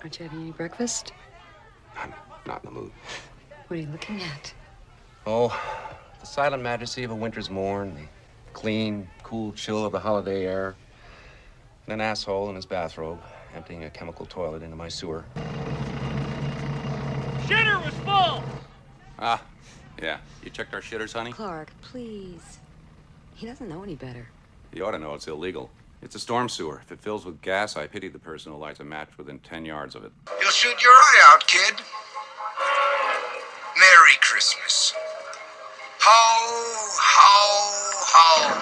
Aren't you having any breakfast? I'm not in the mood. What are you looking at? Oh, the silent majesty of a winter's morn, the clean, cool chill of the holiday air, and an asshole in his bathrobe emptying a chemical toilet into my sewer. Shitter was full! Ah, yeah. You checked our shitters, honey? Clark, please. He doesn't know any better. You ought to know it's illegal. It's a storm sewer. If it fills with gas, I pity the person who lights a match within 10 yards of it. You'll shoot your eye out, kid. Merry Christmas. Ho, ho, ho.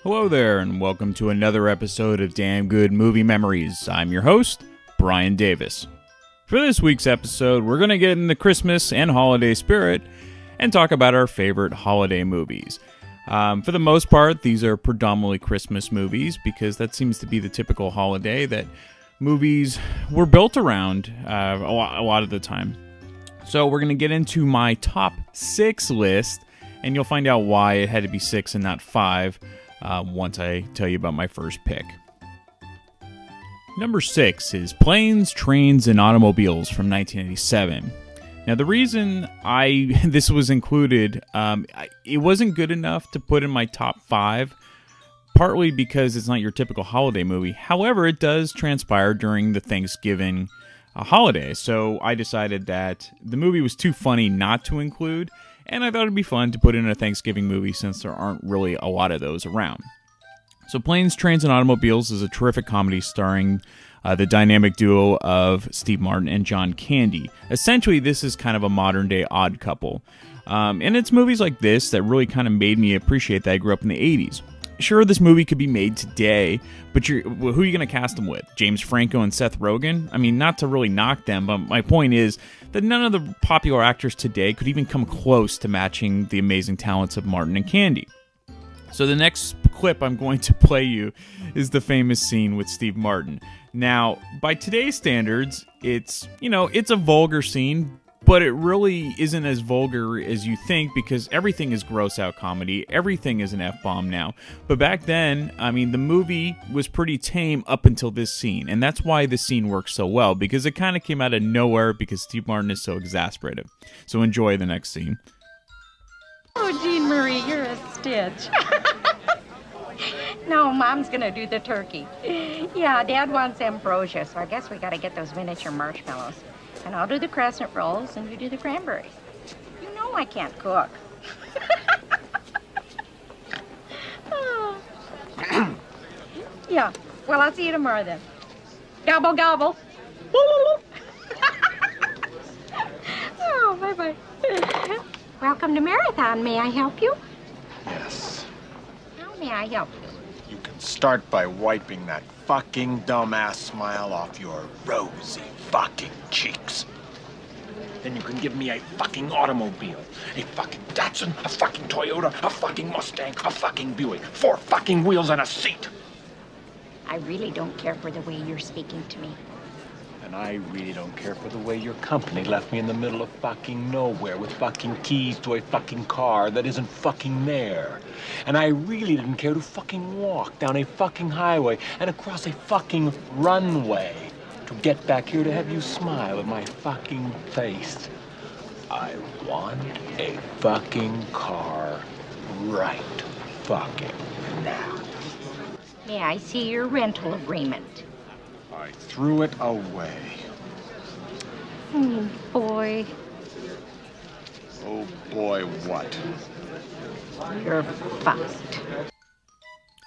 Hello there, and welcome to another episode of Damn Good Movie Memories. I'm your host, Brian Davis. For this week's episode, we're going to get in the Christmas and holiday spirit and talk about our favorite holiday movies. For the most part, these are predominantly Christmas movies because that seems to be the typical holiday that movies were built around a lot of the time. So we're going to get into my top 6 list, and you'll find out why it had to be 6 and not 5 once I tell you about my first pick. Number 6 is Planes, Trains, and Automobiles from 1987. Now, the reason this was included, it wasn't good enough to put in my top 5, partly because it's not your typical holiday movie. However, it does transpire during the Thanksgiving holiday, so I decided that the movie was too funny not to include, and I thought it'd be fun to put in a Thanksgiving movie since there aren't really a lot of those around. So Planes, Trains, and Automobiles is a terrific comedy starring the dynamic duo of Steve Martin and John Candy. Essentially, this is kind of a modern-day Odd Couple. And it's movies like this that really kind of made me appreciate that I grew up in the 80s. Sure, this movie could be made today, but who are you going to cast them with? James Franco and Seth Rogen? I mean, not to really knock them, but my point is that none of the popular actors today could even come close to matching the amazing talents of Martin and Candy. So the next clip I'm going to play you is the famous scene with Steve Martin. Now, by today's standards, it's a vulgar scene, but it really isn't as vulgar as you think because everything is gross out comedy. Everything is an F-bomb now. But back then, I mean, the movie was pretty tame up until this scene. And that's why this scene works so well, because it kind of came out of nowhere because Steve Martin is so exasperated. So enjoy the next scene. Oh, Jean Marie, you're a stitch. No, Mom's gonna do the turkey. Yeah, Dad wants ambrosia, so I guess we gotta get those miniature marshmallows. And I'll do the crescent rolls, and you do the cranberries. You know I can't cook. Oh. Yeah, well, I'll see you tomorrow then. Gobble, gobble. Oh, bye-bye. Welcome to Marathon. May I help you? Yes. How may I help you? You can start by wiping that fucking dumbass smile off your rosy fucking cheeks. Then you can give me a fucking automobile, a fucking Datsun, a fucking Toyota, a fucking Mustang, a fucking Buick, 4 fucking wheels and a seat. I really don't care for the way you're speaking to me. And I really don't care for the way your company left me in the middle of fucking nowhere with fucking keys to a fucking car that isn't fucking there. And I really didn't care to fucking walk down a fucking highway and across a fucking runway to get back here to have you smile at my fucking face. I want a fucking car right fucking now. May I see your rental agreement? I threw it away. Oh, boy. Oh boy, what? You're fucked.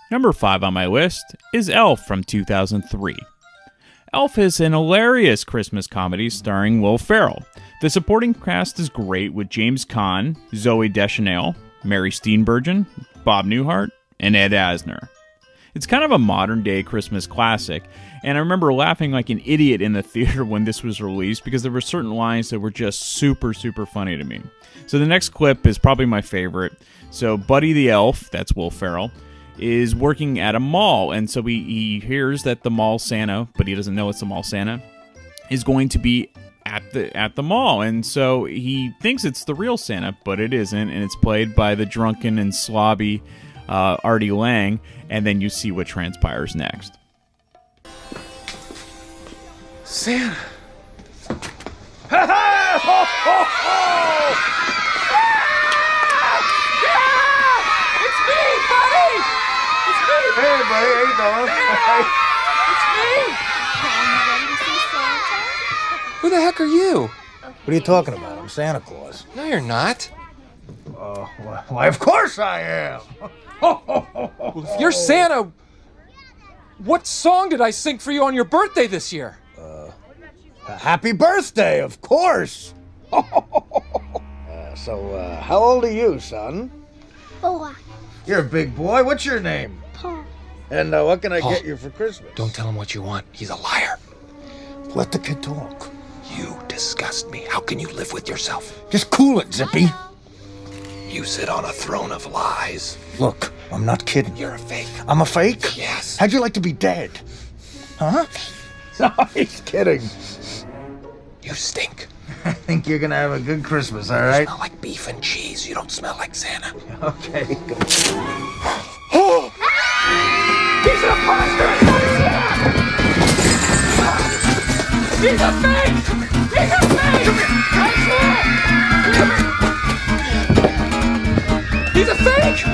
Number 5 on my list is Elf from 2003. Elf is an hilarious Christmas comedy starring Will Ferrell. The supporting cast is great with James Caan, Zooey Deschanel, Mary Steenburgen, Bob Newhart, and Ed Asner. It's kind of a modern-day Christmas classic, and I remember laughing like an idiot in the theater when this was released because there were certain lines that were just super, super funny to me. So the next clip is probably my favorite. So Buddy the Elf, that's Will Ferrell, is working at a mall, and so he hears that the mall Santa, but he doesn't know it's the mall Santa, is going to be at the mall, and so he thinks it's the real Santa, but it isn't, and it's played by the drunken and slobby Artie Lang, and then you see what transpires next. Santa. Hey, buddy, how you doing? Who the heck are you? What are you talking about? I'm Santa Claus. No, you're not. Why, of course I am. Well, if you're Santa, what song did I sing for you on your birthday this year? Happy birthday, of course. So, how old are you, son? 4. You're a big boy. What's your name? Paul. And what can I Paul. get you for Christmas? Don't tell him what you want. He's a liar. Let the kid talk. You disgust me. How can you live with yourself? Just cool it, Zippy. You sit on a throne of lies. Look, I'm not kidding. You're a fake. I'm a fake? Yes. How'd you like to be dead? Huh? No, he's kidding. You stink. I think you're gonna have a good Christmas, all You right? smell like beef and cheese. You don't smell like Santa. Okay, good. Oh! He's an imposter! He's a fake! He's a fake! I swear! He's a fake!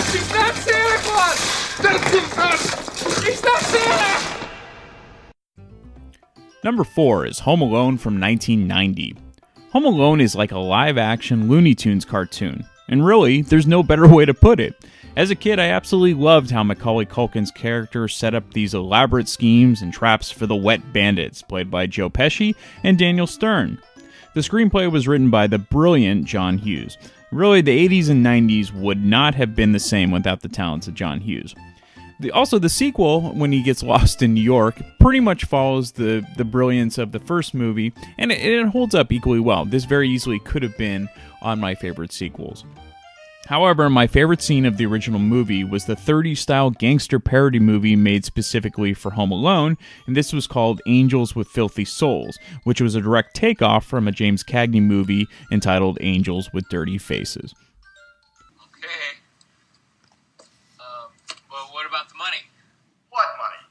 He's not Santa Claus! He's not Santa! Number 4 is Home Alone from 1990. Home Alone is like a live-action Looney Tunes cartoon, and really, there's no better way to put it. As a kid, I absolutely loved how Macaulay Culkin's character set up these elaborate schemes and traps for the Wet Bandits, played by Joe Pesci and Daniel Stern. The screenplay was written by the brilliant John Hughes. Really, the 80s and 90s would not have been the same without the talents of John Hughes. Also, the sequel, when he gets lost in New York, pretty much follows the brilliance of the first movie, and it holds up equally well. This very easily could have been on my favorite sequels. However, my favorite scene of the original movie was the 30s-style gangster parody movie made specifically for Home Alone, and this was called Angels with Filthy Souls, which was a direct takeoff from a James Cagney movie entitled Angels with Dirty Faces. Okay. Well, what about the money? What money?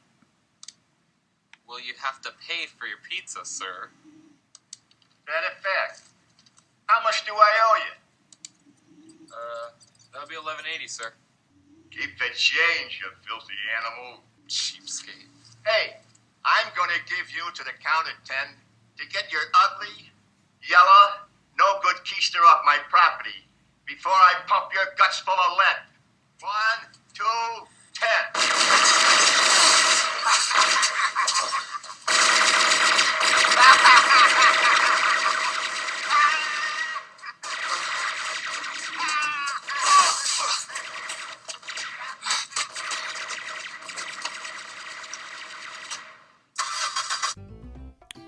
Well, you have to pay for your pizza, sir. That effect. How much do I owe you? That'll be $11.80, sir. Keep the change, you filthy animal. Cheapskate. Hey, I'm gonna give you to the count of 10 to get your ugly, yellow, no good keister off my property before I pump your guts full of lead. 1, 2, 10.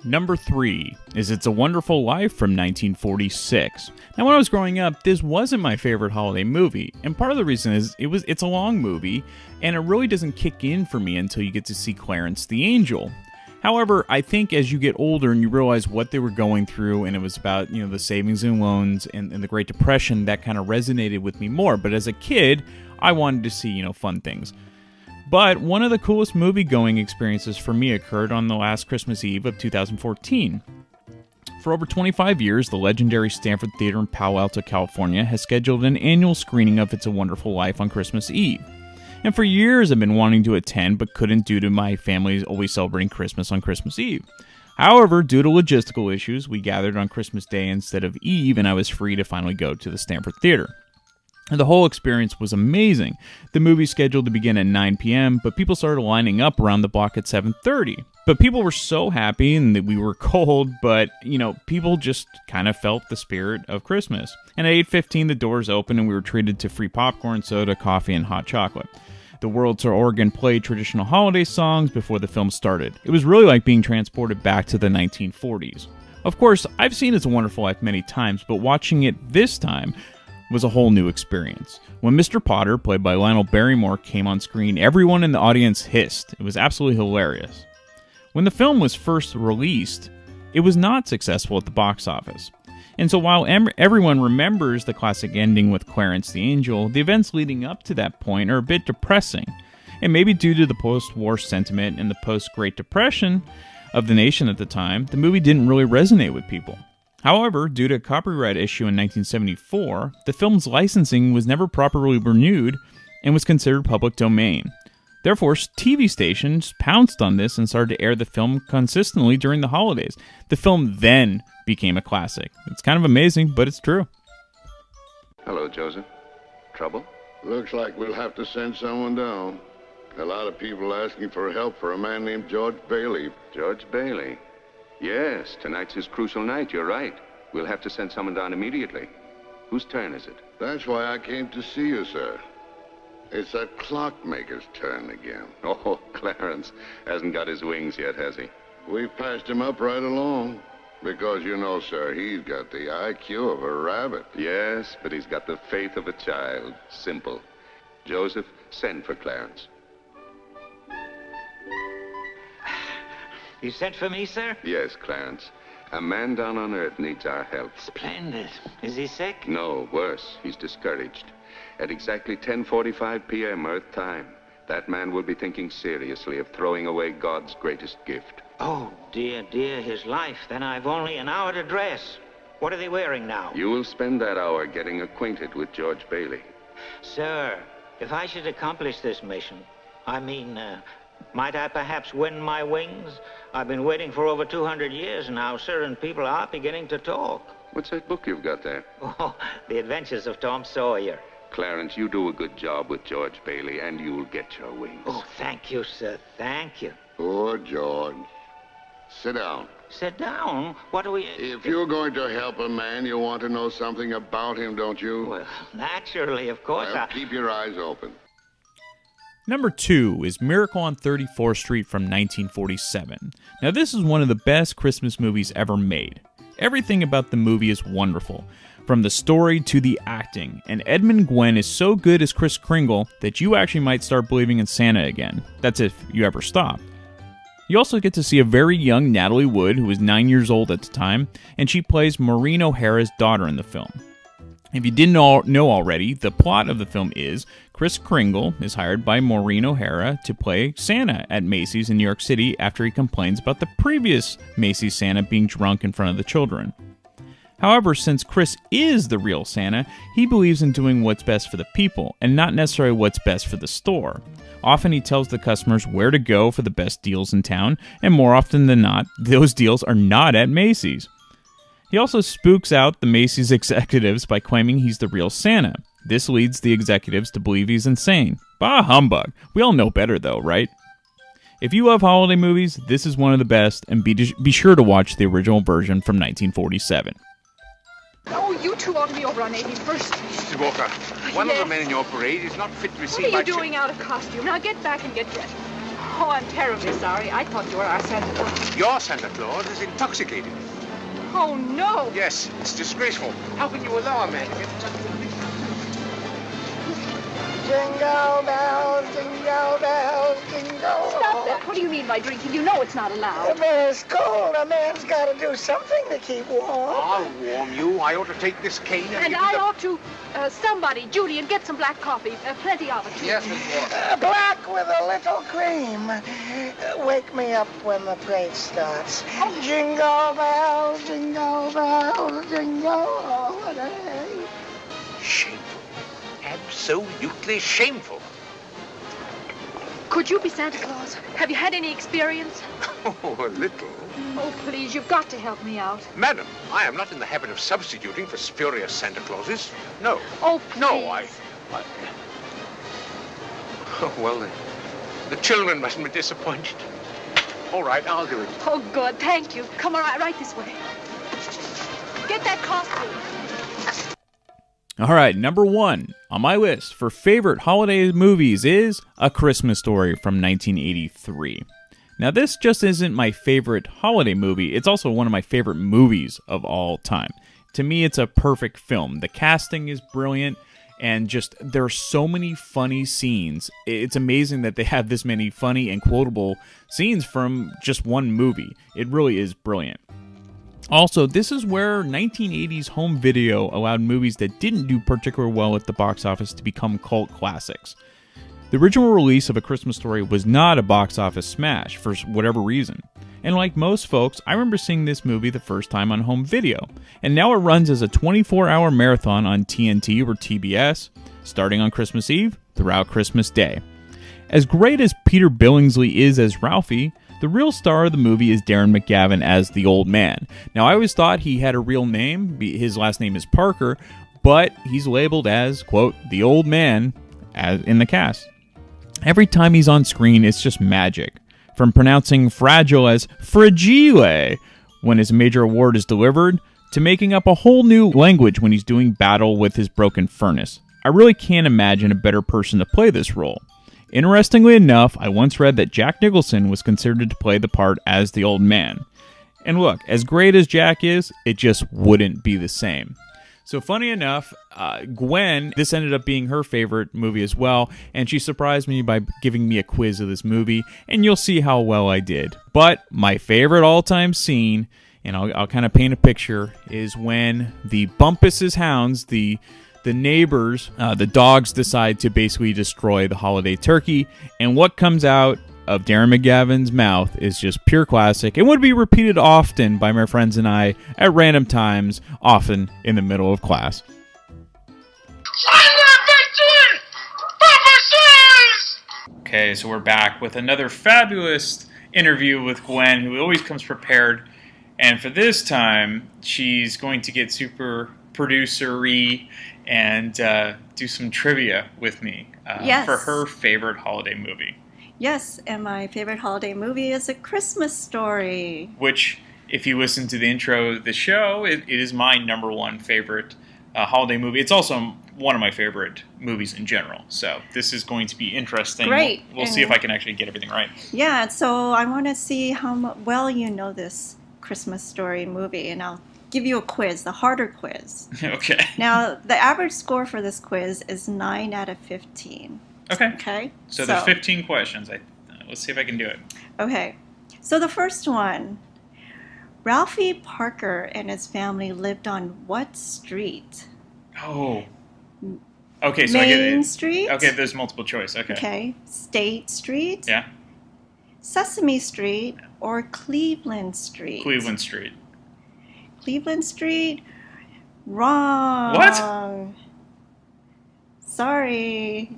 Number 3 is It's a Wonderful Life from 1946. Now, when I was growing up, this wasn't my favorite holiday movie, and part of the reason is it's a long movie, and it really doesn't kick in for me until you get to see Clarence the Angel. However, I think as you get older and you realize what they were going through, and it was about, the savings and loans and the Great Depression, that kind of resonated with me more. But as a kid, I wanted to see, fun things. But one of the coolest movie-going experiences for me occurred on the last Christmas Eve of 2014. For over 25 years, the legendary Stanford Theater in Palo Alto, California, has scheduled an annual screening of It's a Wonderful Life on Christmas Eve. And for years I've been wanting to attend, but couldn't due to my family always celebrating Christmas on Christmas Eve. However, due to logistical issues, we gathered on Christmas Day instead of Eve, and I was free to finally go to the Stanford Theater. And the whole experience was amazing. The movie's scheduled to begin at 9 p.m., but people started lining up around the block at 7:30. But people were so happy, and that we were cold, but, people just kind of felt the spirit of Christmas. And at 8:15, the doors opened, and we were treated to free popcorn, soda, coffee, and hot chocolate. The World Tour organ played traditional holiday songs before the film started. It was really like being transported back to the 1940s. Of course, I've seen It's a Wonderful Life many times, but watching it this time, was a whole new experience. When Mr. Potter, played by Lionel Barrymore, came on screen, everyone in the audience hissed. It was absolutely hilarious. When the film was first released, it was not successful at the box office. And so while everyone remembers the classic ending with Clarence the Angel, the events leading up to that point are a bit depressing. And maybe due to the post-war sentiment and the post-Great Depression of the nation at the time, the movie didn't really resonate with people. However, due to a copyright issue in 1974, the film's licensing was never properly renewed and was considered public domain. Therefore, TV stations pounced on this and started to air the film consistently during the holidays. The film then became a classic. It's kind of amazing, but it's true. Hello, Joseph. Trouble? Looks like we'll have to send someone down. A lot of people asking for help for a man named George Bailey. George Bailey? Yes, tonight's his crucial night, you're right. We'll have to send someone down immediately. Whose turn is it? That's why I came to see you, sir. It's that clockmaker's turn again. Oh, Clarence hasn't got his wings yet, has he? We've passed him up right along. Because, you know, sir, he's got the IQ of a rabbit. Yes, but he's got the faith of a child. Simple. Joseph, send for Clarence. You sent for me, sir? Yes, Clarence. A man down on Earth needs our help. Splendid. Is he sick? No, worse. He's discouraged. At exactly 10:45 p.m. Earth time, that man will be thinking seriously of throwing away God's greatest gift. Oh, dear, dear, his life. Then I've only an hour to dress. What are they wearing now? You will spend that hour getting acquainted with George Bailey. Sir, if I should accomplish this mission, might I perhaps win my wings? I've been waiting for over 200 years now, sir, and people are beginning to talk. What's that book you've got there? Oh, The Adventures of Tom Sawyer. Clarence, you do a good job with George Bailey, and you'll get your wings. Oh, thank you, sir. Thank you. Poor George. Sit down. Sit down? What do we... If you're going to help a man, you want to know something about him, don't you? Well, naturally, of course. Well, keep your eyes open. Number 2 is Miracle on 34th Street from 1947. Now, this is one of the best Christmas movies ever made. Everything about the movie is wonderful, from the story to the acting, and Edmund Gwenn is so good as Kris Kringle that you actually might start believing in Santa again. That's if you ever stop. You also get to see a very young Natalie Wood, who was 9 years old at the time, and she plays Maureen O'Hara's daughter in the film. If you didn't know already, the plot of the film is Kris Kringle is hired by Maureen O'Hara to play Santa at Macy's in New York City after he complains about the previous Macy's Santa being drunk in front of the children. However, since Kris is the real Santa, he believes in doing what's best for the people and not necessarily what's best for the store. Often he tells the customers where to go for the best deals in town, and more often than not, those deals are not at Macy's. He also spooks out the Macy's executives by claiming he's the real Santa. This leads the executives to believe he's insane. Bah humbug. We all know better though, right? If you love holiday movies, this is one of the best, and be sure to watch the original version from 1947. Oh, you two ought to be over on 81st Street. Mrs. Walker, one of the men in your parade is not fit to receive... What are you doing out of costume? Now get back and get dressed. Oh, I'm terribly sorry. I thought you were our Santa Claus. Your Santa Claus is intoxicated. Oh, no. Yes, it's disgraceful. How can you allow a man to get such a thing? Jingle bells, jingle bells, jingle. Stop that. What do you mean by drinking? You know it's not allowed. It's cold. A man's got to do something to keep warm. I'll warm you. I ought to take this cane and I ought to... somebody, Julian, get some black coffee. Plenty of it. Yes, Miss Walker. Black with a little cream. Wake me up when the parade starts. Oh. Jingle bells, jingle all the day. Shameful. Absolutely shameful. Could you be Santa Claus? Have you had any experience? Oh, a little. Oh, please, you've got to help me out. Madam, I am not in the habit of substituting for spurious Santa Clauses. No. Oh, please. No, I... Oh, well, the children mustn't be disappointed. All right, I'll do it. Oh, good. Thank you. Come right this way. Get that costume. All right, number 1 on my list for favorite holiday movies is A Christmas Story from 1983. Now, this just isn't my favorite holiday movie. It's also one of my favorite movies of all time. To me, it's a perfect film. The casting is brilliant, and just there are so many funny scenes. It's amazing that they have this many funny and quotable scenes from just one movie. It really is brilliant. Also, this is where 1980s home video allowed movies that didn't do particularly well at the box office to become cult classics. The original release of A Christmas Story was not a box office smash for whatever reason. And like most folks, I remember seeing this movie the first time on home video. And now it runs as a 24-hour marathon on TNT or TBS, starting on Christmas Eve throughout Christmas Day. As great as Peter Billingsley is as Ralphie, the real star of the movie is Darren McGavin as the old man. Now, I always thought he had a real name. His last name is Parker, but he's labeled as, quote, the old man as in the cast. Every time he's on screen, it's just magic. From pronouncing fragile as fragile when his major award is delivered, to making up a whole new language when he's doing battle with his broken furnace. I really can't imagine a better person to play this role. Interestingly enough, I once read that Jack Nicholson was considered to play the part as the old man. And look, as great as Jack is, it just wouldn't be the same. So funny enough, Gwen, this ended up being her favorite movie as well, and she surprised me by giving me a quiz of this movie, and you'll see how well I did. But my favorite all-time scene, and I'll kind of paint a picture, is when the Bumpus's hounds, the neighbors, the dogs decide to basically destroy the holiday turkey, and what comes out of Darren McGavin's mouth is just pure classic and would be repeated often by my friends and I at random times, often in the middle of class. Okay, so we're back with another fabulous interview with Gwen, who always comes prepared. And for this time, she's going to get super producer-y and do some trivia with me for her favorite holiday movie. Yes, and my favorite holiday movie is A Christmas Story. Which, if you listen to the intro of the show, it is my number one favorite holiday movie. It's also one of my favorite movies in general. So this is going to be interesting. Great. We'll see if I can actually get everything right. Yeah, so I want to see how well you know this Christmas Story movie, and I'll give you a quiz, the harder quiz. Okay. Now, the average score for this quiz is 9 out of 15. Okay. So there's 15 questions. Let's see if I can do it. Okay. So the first one. Ralphie Parker and his family lived on what street? Oh. Okay, so Main I get it. Street? Okay, there's multiple choice. Okay. Okay. State Street? Yeah. Sesame Street or Cleveland Street? Cleveland Street. Cleveland Street? Wrong. What? Sorry.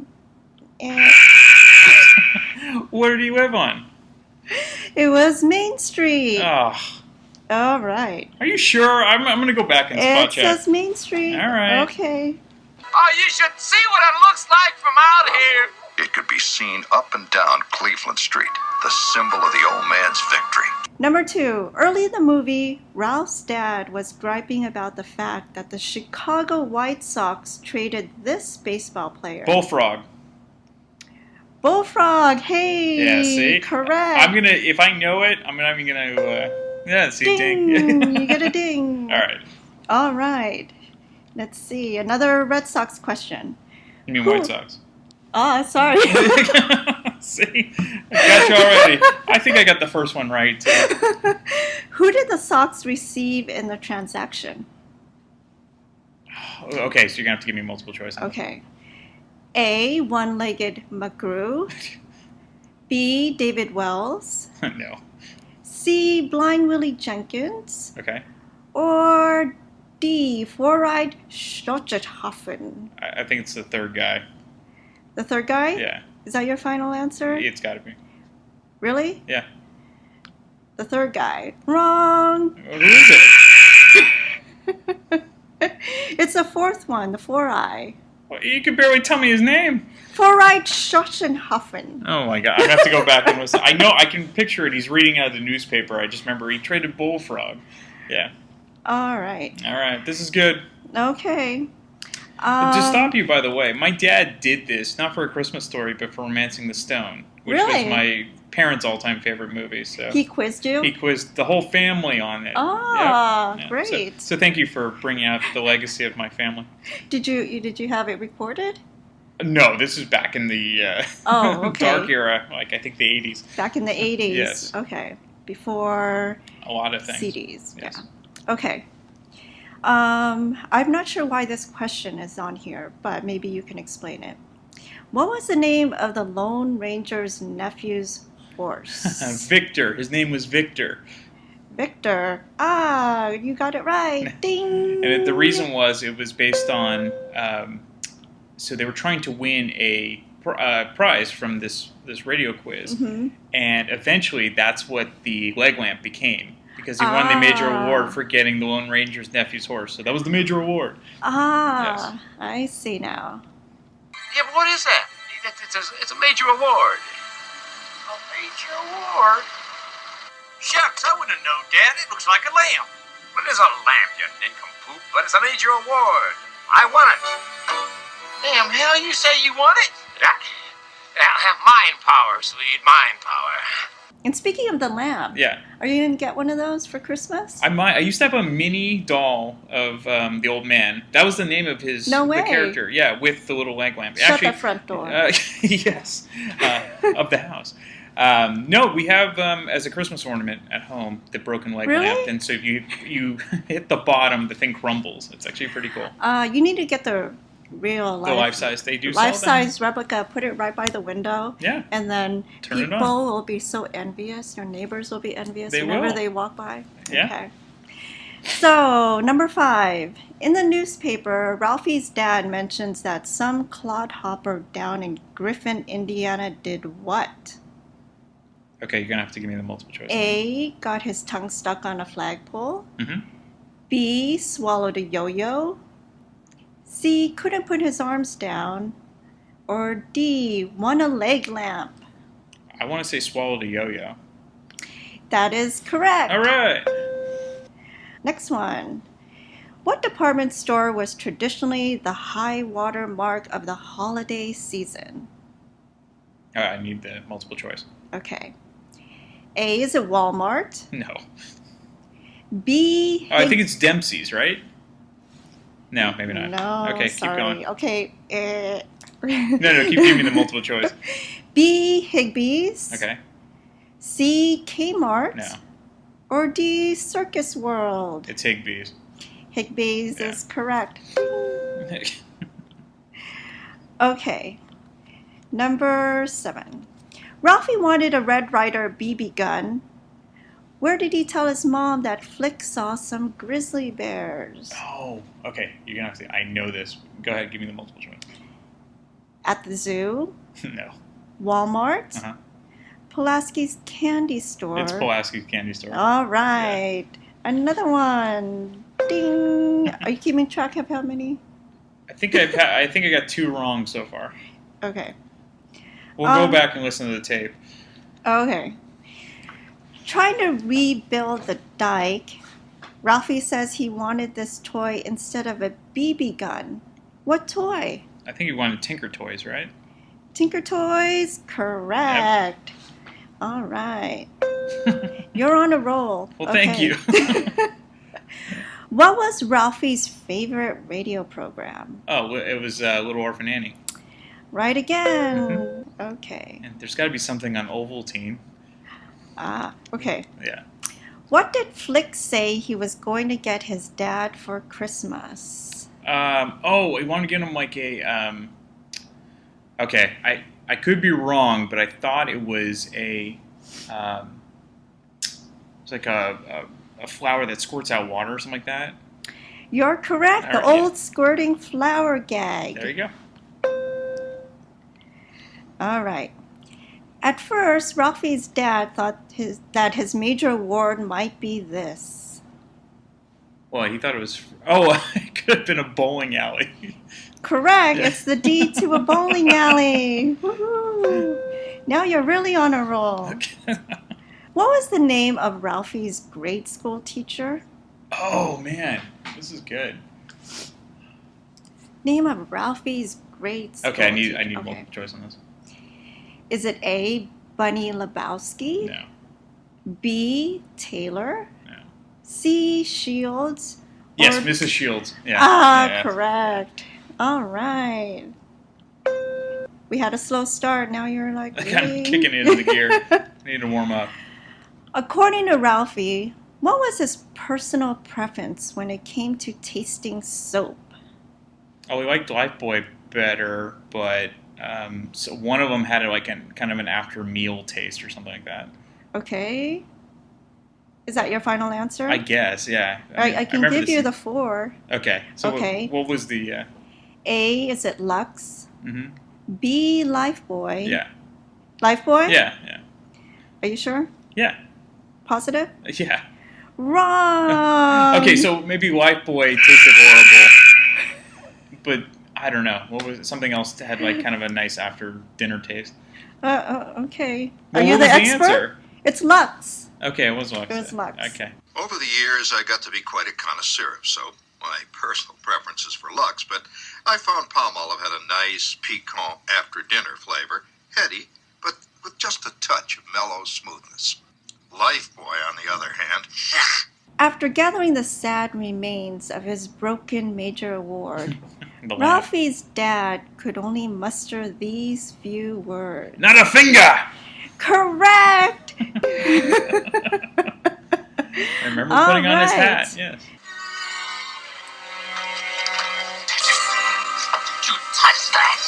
Where do you live on? It was Main Street. Oh. All right. Are you sure? I'm going to go back and spot check. It says Main Street. All right. Okay. Oh, you should see what it looks like from out here. It could be seen up and down Cleveland Street, the symbol of the old man's victory. Number 2. Early in the movie, Ralph's dad was griping about the fact that the Chicago White Sox traded this baseball player. Bullfrog. Bullfrog. Hey. Yeah, see? Correct. I'm going to, if I know it, I'm not even going to, yeah, see, ding. You get a ding. All right. All right. Let's see. Another Red Sox question. You mean White Sox? Oh, sorry. See? I got you already. I think I got the first one right, too. Who did the Sox receive in the transaction? Okay, so you're going to have to give me multiple choice. Okay. A, one-legged McGrew. B, David Wells. No. C, Blind Willie Jenkins. Okay. Or D, Four-Eyed Schottethoffen. I think it's the third guy. The third guy? Yeah. Is that your final answer? It's got to be. Really? Yeah. The third guy. Wrong. Who is it? It's the fourth one, the Four-Eye. Well, you could barely tell me his name. Four-Eyed Schottethoffen. Oh my god, I have to go back and listen. I know, I can picture it. He's reading out of the newspaper. I just remember he traded Bullfrog. Yeah. All right. All right, this is good. Okay. To stop you, by the way, my dad did this, not for A Christmas Story, but for Romancing the Stone, which Really? was my parents' all-time favorite movie. So He quizzed you? He quizzed the whole family on it. Ah, Yeah. great. So thank you for bringing out the legacy of my family. Did you have it recorded? No, this is back in the Oh, okay. dark era, like I think the 80s. Back in the 80s? Yes. Okay. Before A lot of things. CDs. Yes. Yeah. Okay. I'm not sure why this question is on here, but maybe you can explain it. What was the name of the Lone Ranger's nephew's horse? Victor. His name was Victor. Victor. Ah, you got it right. Ding. And the reason was it was based on, so they were trying to win a prize from this radio quiz, Mhm. and eventually that's what the leg lamp became, because he won the major award for getting the Lone Ranger's nephew's horse. So that was the major award. Ah, I see now. Yeah, but what is that? It's a major award. A major award? Shucks, I wouldn't have known, Dad. It looks like a lamp. Well, it is a lamp, you nincompoop, but it's a major award. I won it. Damn, hell, you say you won it? Yeah, mind power, Swede, mind power. And speaking of the lamp, Yeah. are you going to get one of those for Christmas? I used to have a mini doll of the old man. That was the name of his No way. the character. Yeah, with the little leg lamp. Shut the front door. Yes, of the house. No, we have as a Christmas ornament at home the broken leg Really? lamp, and so if you hit the bottom, the thing crumbles. It's actually pretty cool. You need to get the real The life size, they do sell them. life-size replica. Put it right by the window. Yeah. And then Turn it people on. will be so envious. Your neighbors will be envious They whenever will. they walk by. Yeah. Okay. So, number 5. In the newspaper, Ralphie's dad mentions that some clodhopper down in Griffin, Indiana did what? Okay, you're gonna have to give me the multiple choice. A. Got his tongue stuck on a flagpole. Mhm. B. Swallowed a yo-yo. C. Couldn't put his arms down. Or D. Won a leg lamp. I want to say swallowed a yo-yo. That is correct. All right. Next one. What department store was traditionally the high water mark of the holiday season? I need the multiple choice. Okay. A. Is it Walmart? No. B. Oh, I think it's Dempsey's, right? No, maybe not. No, Okay, sorry. keep going. Okay. No, keep giving me the multiple choice. B. Higbee's. Okay. C. Kmart. No, Or D. Circus World. it's Higbee's. Higbee's is correct. Okay. Number 7. Ralphie wanted a Red Ryder BB gun. Where did he tell his mom that Flick saw some grizzly bears? Oh, okay. You're gonna have to. I know this. Go ahead, give me the multiple choice. At the zoo? No. Walmart? Uh huh. Pulaski's candy store? It's Pulaski's candy store. All right. Another one. Ding. Are you keeping track of how many? I think I got 2 wrong so far. Okay. We'll go back and listen to the tape. Okay. Trying to rebuild the dike, Ralphie says he wanted this toy instead of a BB gun. What toy? I think you wanted Tinker Toys, right? Tinker Toys? Correct. All right. You're on a roll. Well, thank you. What was Ralphie's favorite radio program? Oh, it was Little Orphan Annie. Right again. Okay. And there's got to be something on Ovaltine. Okay. Yeah. What did Flick say he was going to get his dad for Christmas? We want to get him like a. Okay, I could be wrong, but I thought it was a. It's like a flower that squirts out water or something like that. You're correct. All The right, old squirting flower gag. There you go. All right. At first, Ralphie's dad thought that his major award might be this. Well, he thought it was. Oh, it could have been a bowling alley. Correct. Yeah. It's the deed to a bowling alley. Woohoo. Now you're really on a roll. What was the name of Ralphie's grade school teacher? Oh man, this is good. Name of Ralphie's great school Okay, I need teacher. multiple choice on this. Is it A, Bunny Lebowski? No. B, Taylor? No. C, Shields? Yes, Or- Mrs. Shields. Yeah. Ah, correct. All right. We had a slow start. Now you're like, I'm really? kicking it into gear. I need to warm up. According to Ralphie, what was his personal preference when it came to tasting soap? Oh, we liked Lifebuoy better, but so one of them had like kind of an after meal taste or something like that. Okay. Is that your final answer? I guess, yeah. I can remember give you the four. Okay. So Okay. What was the? A, is it Lux? Mhm. B, Lifebuoy? Yeah. Lifebuoy? Yeah. Yeah. Are you sure? Yeah. Positive? Yeah. Wrong! Okay, so maybe Lifebuoy tasted horrible, but I don't know. What was it? Something else that had like kind of a nice after dinner taste? Okay. Well, Are you what the was the expert? answer? It's Lux. Okay, it was Lux. It was Lux. Okay. Over the years, I got to be quite a connoisseur of soap. My personal preference is for Lux, but I found Palmolive had a nice, piquant after-dinner flavor, heady, but with just a touch of mellow smoothness. Lifebuoy, on the other hand, After gathering the sad remains of his broken major award, The laugh. Ralphie's dad could only muster these few words. Not a finger! Correct! I remember putting on his hat, yes. You touch that!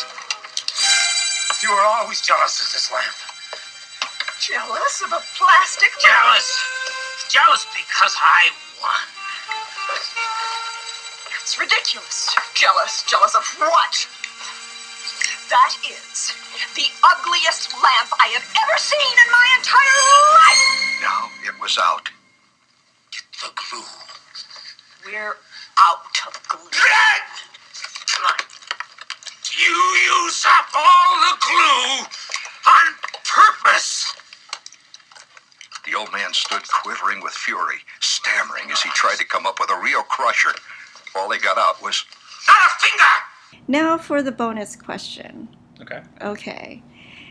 You were always jealous of this lamp. Jealous of a plastic Jealous! Jealous because I won. It's ridiculous. Jealous? Jealous of what? That is the ugliest lamp I have ever seen in my entire life! now it was out. Get the glue. We're out of glue. You use up all the glue on purpose. The old man stood quivering with fury, stammering as he tried to come up with a real crusher. All he got out was, Not a finger! Now for the bonus question. Okay. Okay.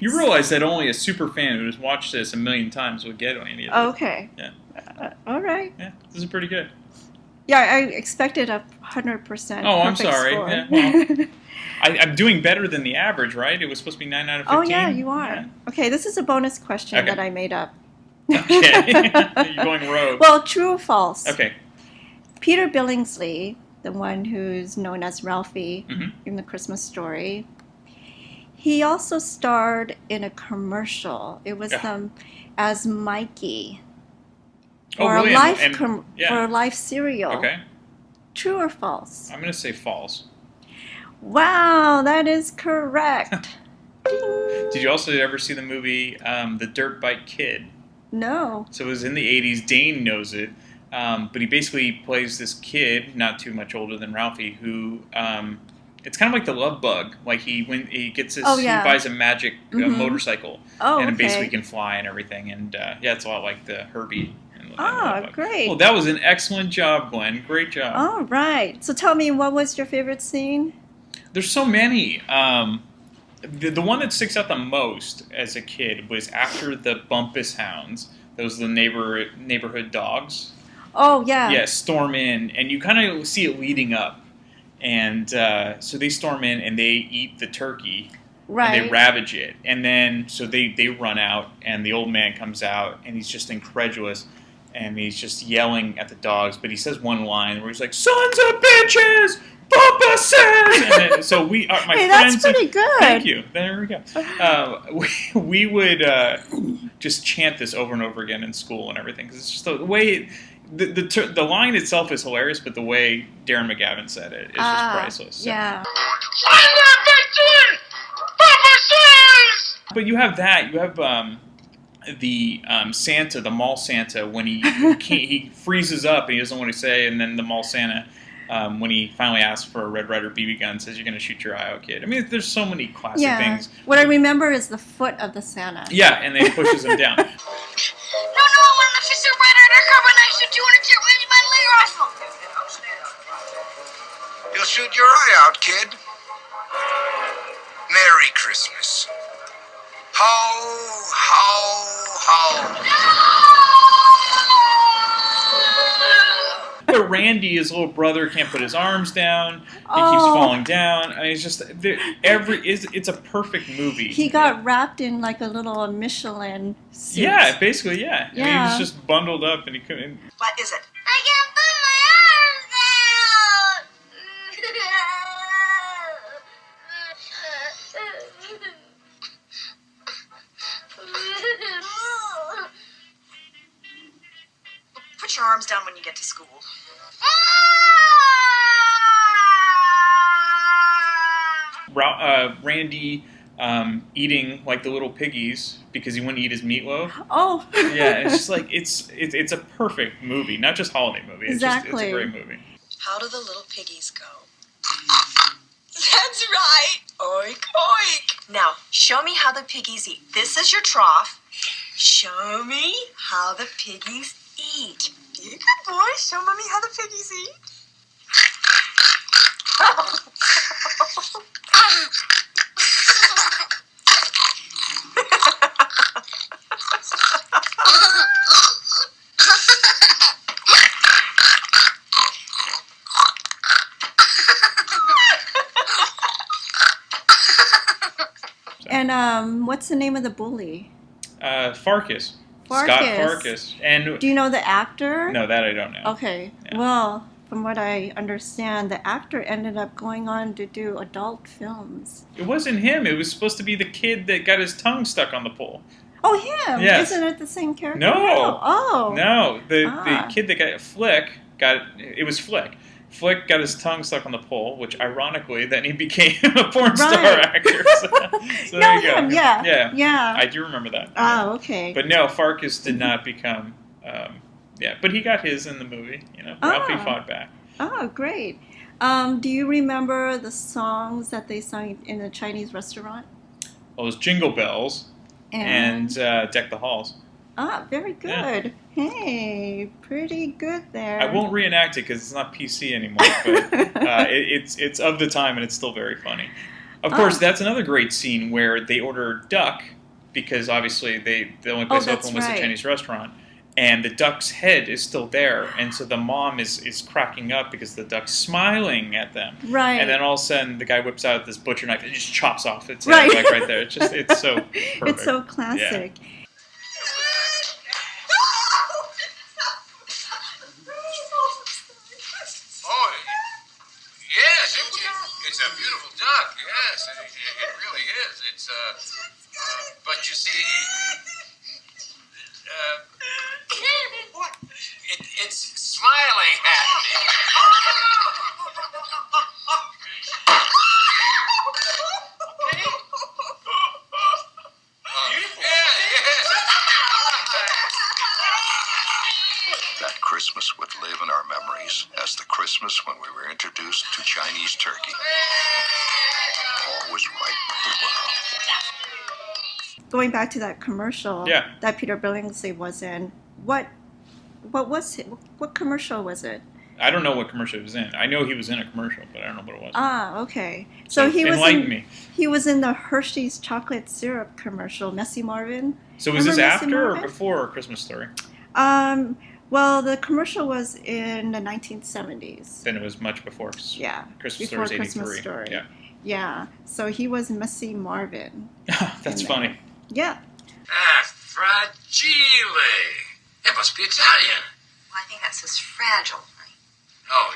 You realize that only a super fan who has watched this a million times would get any of this. Okay. Yeah. All right. Yeah, this is pretty good. Yeah, I expected 100%. Oh, I'm perfect sorry. score. Yeah, well, I'm doing better than the average, right? It was supposed to be 9 out of 15. Oh, yeah, you are. Okay, this is a bonus question Okay. that I made up. Okay. You're going rogue. Well, true or false? Okay. Peter Billingsley, the one who's known as Ralphie Mhm. in The Christmas Story, he also starred in a commercial. It was Yeah. as Mikey. Oh, For really? a life Yeah. for a life cereal. Okay. True or false? I'm going to say false. Wow, that is correct. Did you also ever see the movie The Dirt Bike Kid? No. So it was in the 80s. Dane knows it. But he basically plays this kid, not too much older than Ralphie, who it's kind of like the Love Bug. Like he gets this, Oh, yeah. he buys a magic Mhm. motorcycle, Oh, and it okay. basically can fly and everything. And yeah, it's a lot like the Herbie. And Ah, great. Well, that was an excellent job, Glenn. Great job. All right. So tell me, what was your favorite scene? There's so many. The one that sticks out the most as a kid was after the Bumpus Hounds. Those are the neighborhood dogs. Oh, yeah. Yeah, storm in, and you kind of see it leading up. And so they storm in and they eat the turkey. Right. And they ravage it. And then, so they run out, and the old man comes out, and he's just incredulous. And he's just yelling at the dogs. But he says one line where he's like, "Sons of bitches! Bumpuses!" And then, so my Hey, friends... that's pretty good. Thank you. There we go. We would just chant this over and over again in school and everything. Because it's just the way... The line itself is hilarious, but the way Darren McGavin said it is just priceless. So. Yeah. But you have that. You have the Santa, the mall Santa, when he freezes up and he doesn't know what to say, and then the mall Santa, when he finally asks for a Red Ryder BB gun, says, "You're going to shoot your eye out, kid." I mean, there's so many classic things. What I remember is the foot of the Santa. Yeah, and then he pushes him down. No, I want an officer Red Ryder carbonized to 200 jet ready by layer rifle. You You'll shoot your eye out, kid. Merry Christmas. Ho, ho, ho. But Randy, his little brother, can't put his arms down. He keeps Oh. falling down. I mean, it's just it's a perfect movie. He got wrapped in like a little Michelin suit. Yeah, basically, yeah. I mean, he Yeah. was just bundled up and he couldn't. What is it? I can't put my arms Put your arms down when you get to school. Randy eating like the little piggies because he wouldn't eat his meatloaf. Oh. Yeah, it's just like it's a perfect movie, not just holiday movie. It's Exactly. just, it's a great movie. How do the little piggies go? That's right. Oink, oink. Now, show me how the piggies eat. This is your trough. Show me how the piggies eat. You good boy. Show mommy how the piggies eat. And what's the name of the bully? Farkas. Scott Farkas. Farkas. And Do you know the actor? no, that I don't know. Okay. Well, from what I understand, the actor ended up going on to do adult films. It wasn't him. It was supposed to be the kid that got his tongue stuck on the pole. Oh, him? Yes. Isn't it the same character? No. Oh. No, the Ah. kid that got Flick Flick. Flick got his tongue stuck on the pole, which ironically then he became a porn star Right. actor. So No, there you go. him, yeah. Yeah. Yeah. I do remember that. Oh, okay. But no, Farkas did not become. But he got his in the movie. You know, Ralphie Ah. fought back. Oh, great. Do you remember the songs that they sung in the Chinese restaurant? Well, it was Jingle Bells and Deck the Halls. Ah, very good. Hey, pretty good there. I won't reenact it because it's not PC anymore, but it's of the time and it's still very funny. Of course, that's another great scene where they order duck because obviously the only place that's open was right. the Chinese restaurant, and the duck's head is still there, and so the mom is cracking up because the duck's smiling at them. Right. And then all of a sudden the guy whips out this butcher knife and just chops off its Right. head, like right there. It's so perfect. It's so classic. Oh, yes, it's a beautiful duck. Yes, it really is. It's but you see, what? It's smiling at me. That Christmas would live in our memories as the Christmas when we were introduced to Chinese turkey. All was right with the world. Going back to that commercial Yeah. that Peter Billingsley was in, what was it? What commercial was it? I don't know what commercial he was in. I know he was in a commercial, but I don't know what it was. Ah, okay. So he was enlighten me. He was in the Hershey's chocolate syrup commercial, Messy Marvin. So was this Remember Messy after or Marvin? before Christmas Story? Well, the commercial was in the 1970s. Then it was much before. Yeah, Christmas before Story was 83. Christmas Story. Yeah. Yeah, so he was Messy Marvin. That's in funny. there. Yeah. Ah, fragile. It must be Italian. I think that says fragile. Oh,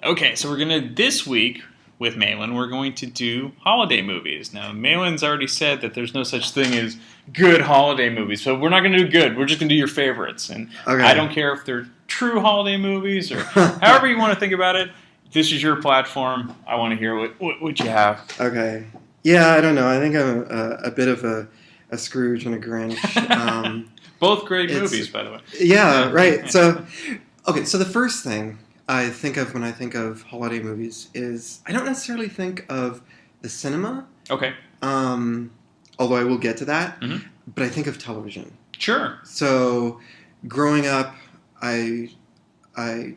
yeah. Okay, so this week with Malin, we're going to do holiday movies. Now, Malin's already said that there's no such thing as good holiday movies, so we're not going to do good. We're just going to do your favorites. And Okay. I don't care if they're true holiday movies or however you want to think about it. This is your platform. I want to hear what you have. Okay. Yeah, I don't know. I think I'm a bit of a Scrooge and a Grinch. Both great it's- movies, by the way. Yeah, right. So, okay, so the first thing I think of when I think of holiday movies is I don't necessarily think of the cinema. Okay. Although I will get to that. Mhm. But I think of television. Sure. So, growing up, I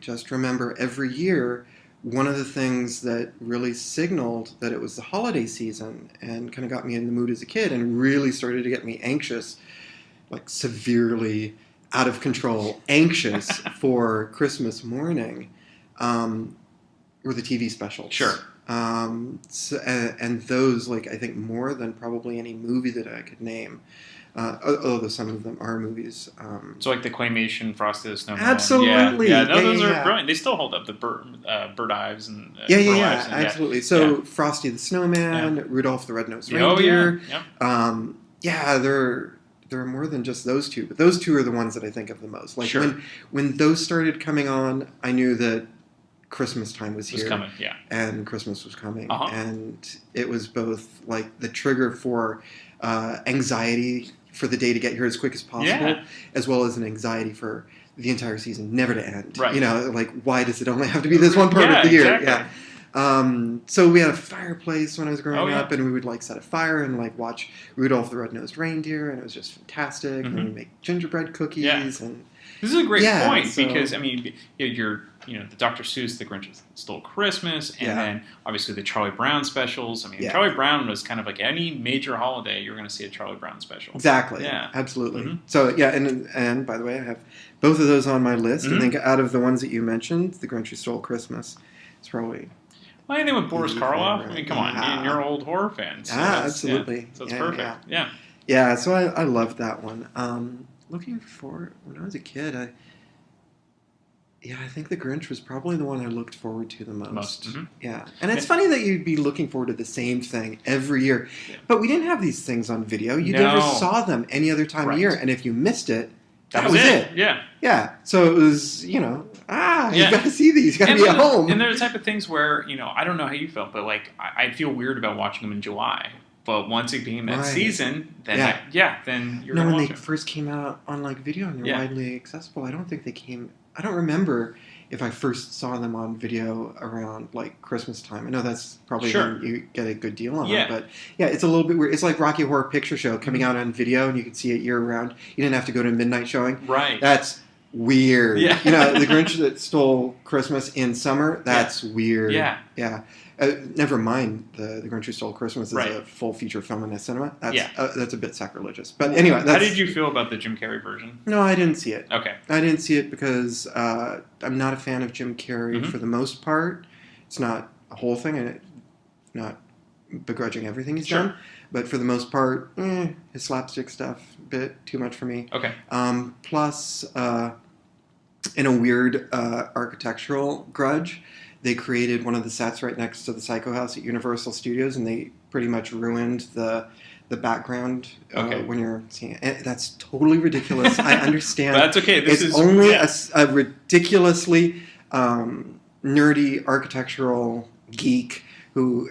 just remember every year one of the things that really signaled that it was the holiday season and kind of got me in the mood as a kid and really started to get me anxious, like severely out of control, anxious for Christmas morning, were the TV specials. Sure. And those, like, I think more than probably any movie that I could name, although some of them are movies. So like the claymation Frosty the Snowman. Absolutely. Yeah, no, those Yeah. are brilliant. They still hold up. The Bird Ives and Yeah, and, absolutely. So Frosty the Snowman, Rudolph the Red-Nosed Reindeer. Yeah, there are more than just those two, but those two are the ones that I think of the most. Like when those started coming on, I knew that Christmas time was here. coming, and Christmas was coming, and it was both like the trigger for anxiety for the day to get here as quick as possible, as well as an anxiety for the entire season never to end. Right. You know, like, why does it only have to be this one part of the year? Exactly. Yeah. So we had a fireplace when I was growing up, and we would like set a fire and like watch Rudolph the Red-Nosed Reindeer, and it was just fantastic. And we'd make gingerbread cookies. And this is a great point because I mean, you're the Dr. Seuss, The Grinch Stole Christmas, and then obviously the Charlie Brown specials. I mean, Charlie Brown was kind of like any major holiday, you're going to see a Charlie Brown special. Exactly. Yeah. Absolutely. So and by the way, I have both of those on my list. I think out of the ones that you mentioned, The Grinch Who Stole Christmas is probably. Well, anything with Boris Karloff? I mean, come on, you're old horror fans. So absolutely. So it's perfect. Yeah, so I loved that one. Looking forward, when I was a kid, I think The Grinch was probably the one I looked forward to the most. Yeah, and it's funny that you'd be looking forward to the same thing every year, but we didn't have these things on video. You never saw them any other time of year, and if you missed it, that was it. Yeah. So it was, you got to see these. You got to be at home. And they're the type of things where, I don't know how you felt, but like I feel weird about watching them in July. But once it became that season, then then you're going to watch when they it. first came out on like video and they're widely accessible, I don't think they came. I don't remember if I first saw them on video around like Christmas time. I know that's probably when you get a good deal on them, but it's a little bit weird. It's like Rocky Horror Picture Show coming out on video and you could see it year round. You didn't have to go to a midnight showing. Right. That's weird. Yeah. The Grinch That Stole Christmas in summer. That's weird. Yeah. Yeah. Never mind the Grinch Who Stole Christmas is a full feature film in the cinema. That's a bit sacrilegious. But anyway, how did you feel about the Jim Carrey version? No, I didn't see it. Okay, I didn't see it because I'm not a fan of Jim Carrey for the most part. It's not a whole thing, and not begrudging everything he's done. But for the most part, his slapstick stuff a bit too much for me. Okay. Plus, in a weird architectural grudge, they created one of the sets right next to the Psycho House at Universal Studios, and they pretty much ruined the background when you're seeing it. And that's totally ridiculous. I understand. That's okay. It's only a ridiculously nerdy architectural geek who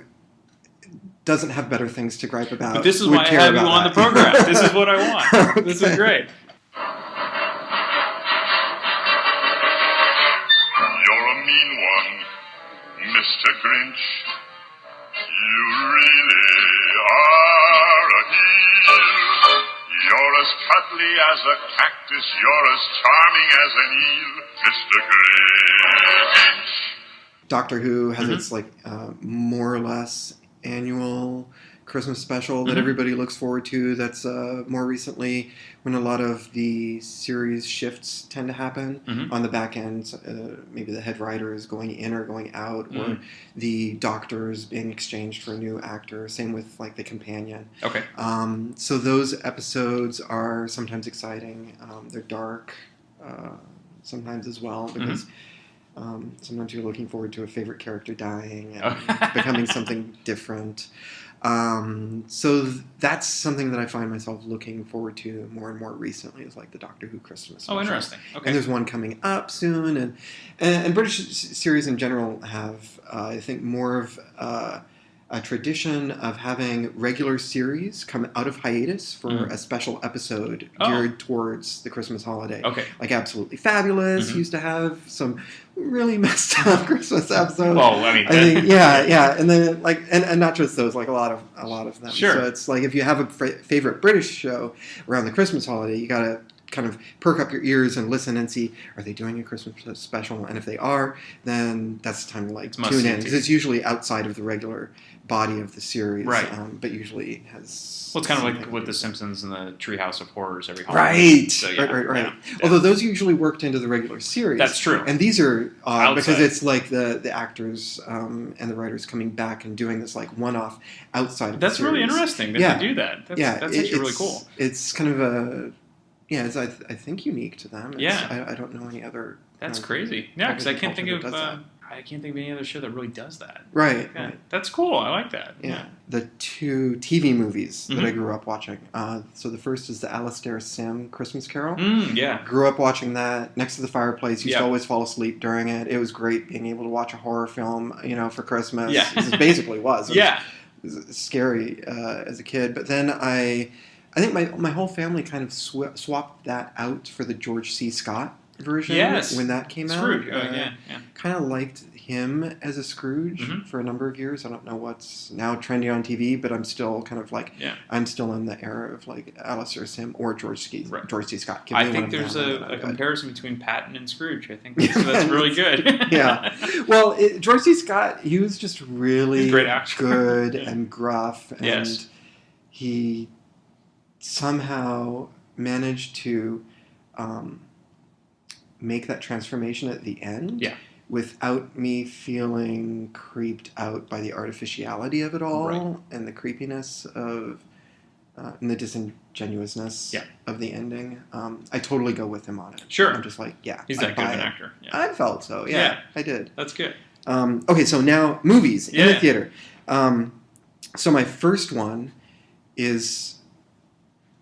doesn't have better things to gripe about. But this is why I have you on the program. This is what I want. This is great. Mr. Grinch, you really are a heel. You're as cuddly as a cactus, you're as charming as an eel, Mr. Grinch. Doctor Who has its more or less annual Christmas special that everybody looks forward to. That's more recently when a lot of the series shifts tend to happen on the back end. Maybe the head writer is going in or going out, or the doctor is being exchanged for a new actor. Same with like the companion. Okay. So those episodes are sometimes exciting. They're dark sometimes as well because sometimes you're looking forward to a favorite character dying and becoming something different. So that's something that I find myself looking forward to more and more recently is like the Doctor Who Christmas special. Oh, interesting. Okay. And there's one coming up soon, and British series in general have, I think, more of a tradition of having regular series come out of hiatus for a special episode geared towards the Christmas holiday. Okay. Like Absolutely Fabulous used to have some really messed up Christmas episodes. Well, I mean, and then like, and not just those, like a lot of them. Sure. So it's like if you have a favorite British show around the Christmas holiday, you gotta kind of perk up your ears and listen and see, are they doing a Christmas special? And if they are, then that's the time to like tune in, because it's usually outside of the regular body of the series, right? But usually has. Well, it's kind of like with The Simpsons and the Treehouse of Horrors every holiday. Right, So, yeah, right. yeah. Although those usually worked into the regular series. That's true. And these are odd because Outside. it's like the actors and the writers coming back and doing this like one-off outside of That's the series. really interesting that they do that. That's actually really cool. It's kind of a it's I think unique to them. Yeah. I don't know any other. That's crazy. Yeah, because I can't think of that. I can't think of any other show that really does that. Right. Yeah. Right. That's cool. I like that. Yeah. The 2 TV movies that I Mm-hmm. grew up watching. So the first is the Alastair Sim Christmas Carol. Yeah. Grew up watching that next to the fireplace. Used Yep. to always fall asleep during it. It was great being able to watch a horror film, for Christmas. Yeah. It basically was. It Yeah. was scary as a kid. But then I think my whole family kind of swapped that out for the George C. Scott version when that came Scrooge. out. Yeah. Kind of liked him as a Scrooge for a number of years. I don't know what's now trendy on TV, but I'm still kind of like I'm still in the era of like Alastair Sim or George C. Scott. Give me I one think of there's them, a comparison between Patton and Scrooge. I think that's really good. Yeah. Well, George C. Scott, he was just really Great actor. good and gruff, and Yes. he somehow managed to make that transformation at the end. Yeah. Without me feeling creeped out by the artificiality of it all and the creepiness of and the disingenuousness of the ending. I totally go with him on it. Sure. I'm just like, He's I that good of buy an it. actor. Yeah. I felt so. Yeah, I did. That's good. Okay, so now movies in the theater. So my first one is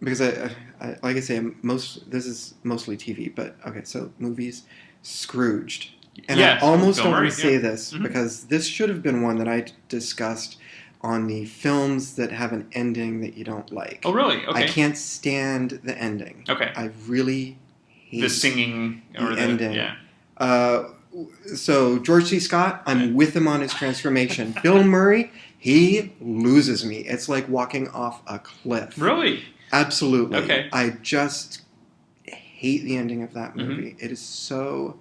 because I like I say this is mostly TV, but okay, so movies. Scrooged. And Yes, I almost Bill don't Murray, want to say yeah. this Mhm. because this should have been one that I discussed on the films that have an ending that you don't like. Oh, really? Okay. I can't stand the ending. Okay. I really hate The singing or the the ending. yeah. So George C. Scott, I'm with him on his transformation. Bill Murray, he loses me. It's like walking off a cliff. Really? Absolutely. Okay. I just hate the ending of that Mm-hmm. movie. It is so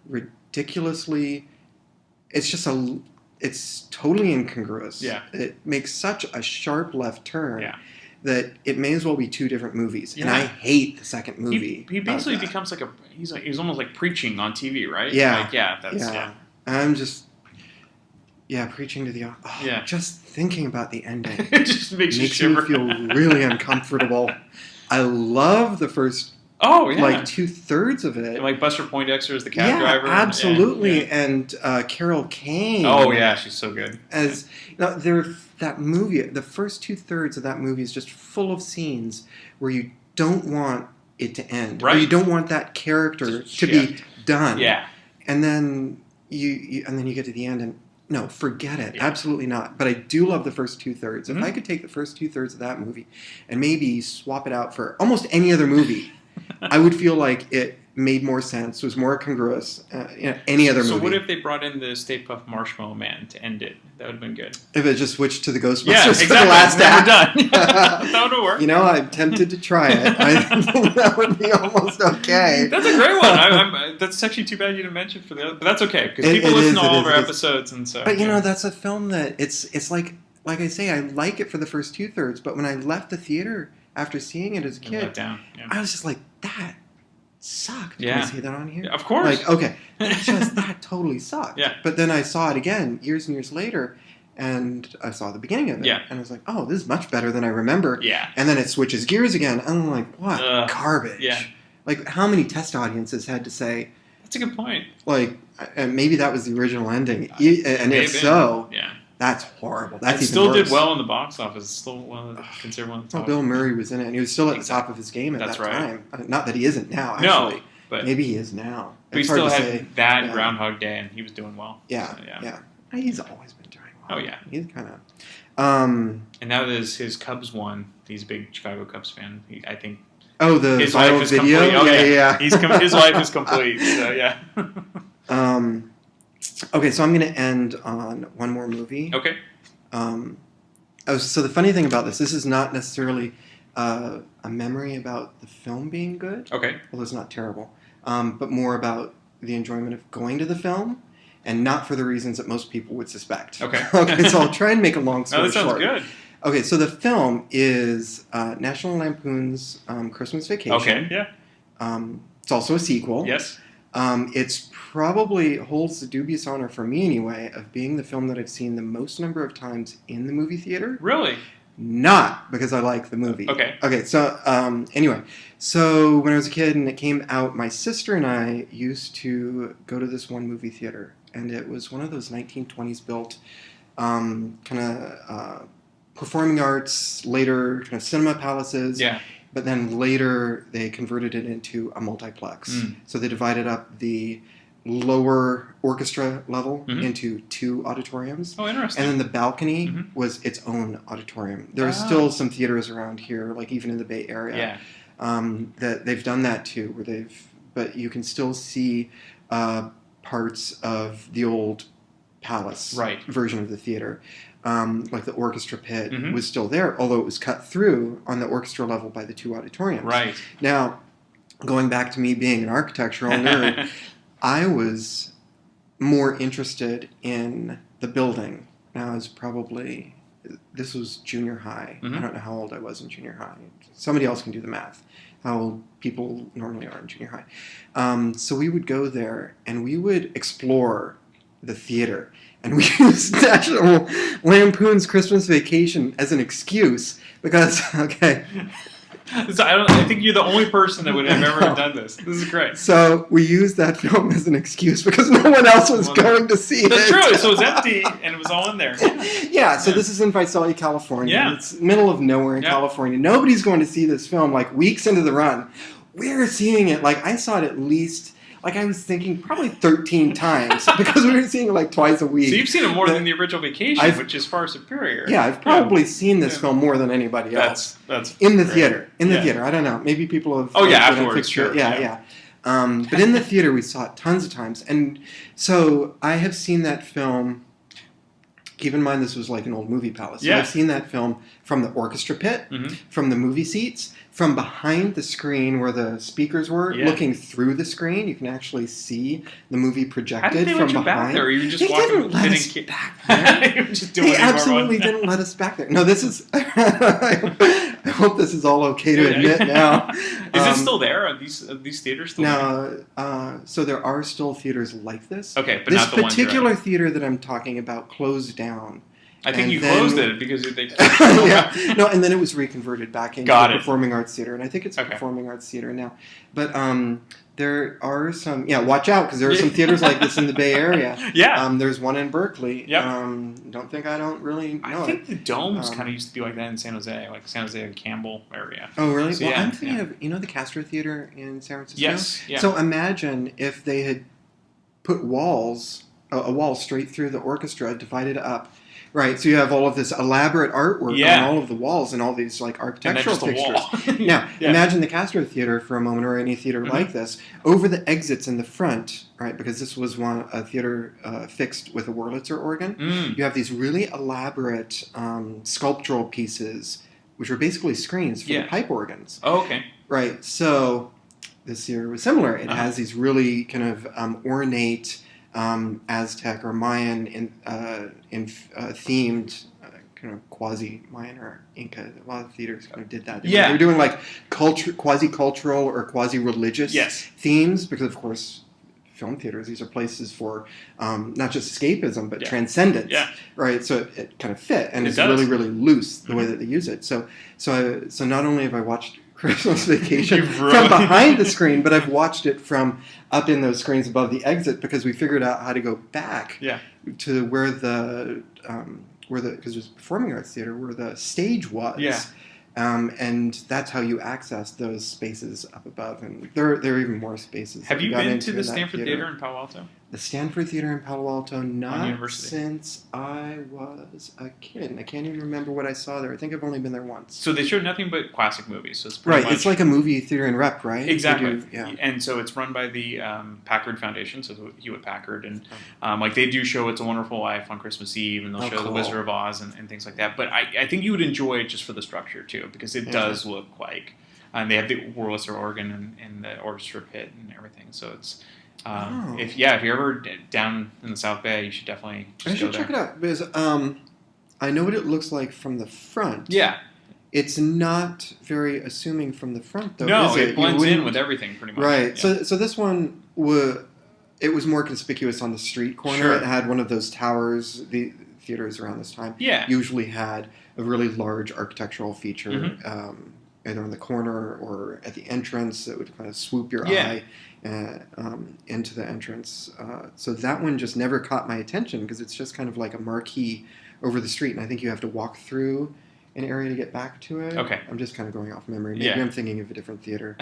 ridiculously. It's totally incongruous. Yeah. It makes such a sharp left turn. Yeah. That it may as well be 2 different movies, and Yeah. I hate the second movie. He basically of that. becomes like he's almost like preaching on TV, right? Yeah. Like, that's I'm just preaching to the Yeah. Just thinking about the ending It just makes you me shiver. feel really uncomfortable. I love the first Oh yeah. like 2/3 of it. And, like Buster Poindexter is the cab driver. Absolutely. Yeah. And Carol Kane. Oh yeah, she's so good. As that movie, the first 2/3 of that movie is just full of scenes where you don't want it to end, Right. or you don't want that character to be done. Yeah. And then you get to the end and no, forget it. Absolutely not. But I do love the first 2/3. If I could take the first 2/3 of that movie and maybe swap it out for almost any other movie, I would feel like it made more sense, was more congruous. Any other movie. So what if they brought in the Stay Puft Marshmallow Man to end it? That would have been good. If it just switched to the Ghostbusters Yeah, for exactly. the last Then act. we're done. That would work. I'm tempted to try it. I think that would be almost okay. That's a great one. That's actually too bad you didn't mention for the other, but that's okay because people listen to all of our episodes, and so. But that's a film that it's like I say, I like it for the first 2/3, but when I left the theater after seeing it as a You're kid, let down. Yeah. I was just like, that sucked. Can Yeah. I say that on here? Yeah, of course. Like, okay, that totally sucked. Yeah. But then I saw it again years and years later, and I saw the beginning of it, Yeah. and I was like, oh, this is much better than I remember. Yeah. And then it switches gears again, and I'm like, what garbage? Yeah. Like, how many test audiences had to say, That's a good point. like, and maybe that was the original ending, and May if have so, been. Yeah. that's horrible. That's It even still worse. did well in the box office. It's still considered one of the Well, top. Bill Murray was in it, and he was still at the top of his game at That's that right. time. Not that he isn't now, No, actually. but maybe he is now. But he It's hard still to had say. that Yeah. Groundhog Day, and he was doing well. Yeah, So, yeah. He's always been doing well. Oh yeah. He's kind of. And now that his Cubs won, he's a big Chicago Cubs fan. I think. Oh, the his viral life is video? complete. Oh, Yeah. his life is complete. So yeah. Okay, so I'm going to end on one more movie. Okay. So the funny thing about this is not necessarily a memory about the film being good. Okay. Although it's not terrible. But more about the enjoyment of going to the film, and not for the reasons that most people would suspect. Okay. Okay, so I'll try and make a long story that sounds short. good. Okay, so the film is National Lampoon's Christmas Vacation. Okay, yeah. It's also a sequel. Yes. It's probably holds the dubious honor for me anyway of being the film that I've seen the most number of times in the movie theater. Really? Not because I like the movie. Okay. Okay, so anyway, so when I was a kid and it came out, my sister and I used to go to this one movie theater, and it was one of those 1920s built kind of performing arts, later kind of cinema palaces. Yeah. But then later they converted it into a multiplex. Mm. So they divided up the lower orchestra level into 2 auditoriums. Oh, interesting. And then the balcony was its own auditorium. There are still some theaters around here, like even in the Bay Area, that they've done that too, but you can still see parts of the old palace version of the theater. Like the orchestra pit was still there, although it was cut through on the orchestra level by the 2 auditoriums. Right. Now, going back to me being an architectural nerd, I was more interested in the building. Now, this was junior high. I don't know how old I was in junior high. Somebody else can do the math, how old people normally are in junior high. So we would go there, and we would explore the theater. And we used National Lampoon's Christmas Vacation as an excuse because, okay. So I think you're the only person that would have ever done this. This is great. So we used that film as an excuse because no one else was going to see That's it. true. So it was empty and it was all in there. Yeah, so this is in Visalia, California. Yeah. It's middle of nowhere in California. Nobody's going to see this film like weeks into the run. We're seeing it, like I saw it at least... Like I was thinking, probably 13 times because we were seeing it like twice a week. So you've seen it more than the original Vacation, which is far superior. Yeah, I've probably seen this film more than anybody else. That's in the great. theater. In the theater, I don't know. Maybe people have. Oh yeah, afterwards, sure. Yeah. But in the theater, we saw it tons of times, and so I have seen that film. Keep in mind, this was like an old movie palace. So I've seen that film from the orchestra pit, from the movie seats, from behind the screen where the speakers were, looking through the screen. You can actually see the movie projected How did they from let you behind. back there? Or you just They walking didn't let us back there. You were just doing They absolutely didn't let us back there. No, this is... I hope this is all okay to admit now. Is it still there? Are these theaters still there? No, so there are still theaters like this. Okay, but this not the ones you're particular at. theater that I'm talking about closed down. I think And you then- closed it because they... yeah. No, and then it was reconverted back into Got a it. performing arts theater, and I think it's a performing arts theater now. But there are some... Yeah, watch out, because there are some theaters like this in the Bay Area. Yeah. There's one in Berkeley. Yep. I don't really know I think it. the domes kind of used to be like that in San Jose, like San Jose and Campbell area. Oh, really? So, Well, yeah, I'm thinking of, the Castro Theater in San Francisco? Yes, yeah. So imagine if they had put walls, a wall straight through the orchestra, divided up. Right, so you have all of this elaborate artwork on all of the walls and all these like architectural just a wall. fixtures. Now, imagine the Castro Theater for a moment, or any theater like this. Over the exits in the front, right, because this was a theater fixed with a Wurlitzer organ, you have these really elaborate sculptural pieces, which were basically screens for the pipe organs. Oh, okay. Right, so this theater was similar. It has these really kind of ornate... Aztec or Mayan themed kind of quasi-Mayan or Inca. A lot of theaters kind of did that. They're doing like quasi-cultural or quasi-religious themes because, of course, film theaters, these are places for not just escapism but transcendence. Yeah. Right. So it kind of fit, and it's does. really, really loose the way that they use it. So not only have I watched Christmas Vacation from behind the screen, but I've watched it from up in those screens above the exit because we figured out how to go back to where because there's a performing arts theater where the stage was. Yeah. And that's how you access those spaces up above, and there are even more spaces. Have that we you got been into to the in that Stanford Theater in Palo Alto? The Stanford Theater in Palo Alto, not University. since I was a kid. I can't even remember what I saw there. I think I've only been there once. So they showed nothing but classic movies. So it's pretty much, It's like a movie theater and rep, right? Exactly. Yeah. And so it's run by the Packard Foundation, so Hewitt Packard, and like they do show It's a Wonderful Life on Christmas Eve, and they'll show The cool. Wizard of Oz and things like that. But I think you would enjoy it just for the structure too, because it does look like, and they have the Wurlitzer organ and the orchestra pit and everything. So it's. If you're ever down in the South Bay, you should definitely just go there. Check it out because I know what it looks like from the front. Yeah, it's not very assuming from the front though. No, is it blends in with everything pretty much. Right. Yeah. So this one it was more conspicuous on the street corner. Sure. It had one of those towers. The theaters around this time usually had a really large architectural feature. Either in the corner or at the entrance that would kind of swoop your eye into the entrance. So that one just never caught my attention because it's just kind of like a marquee over the street, and I think you have to walk through an area to get back to it. Okay. I'm just kind of going off memory. Maybe Yeah. I'm thinking of a different theater.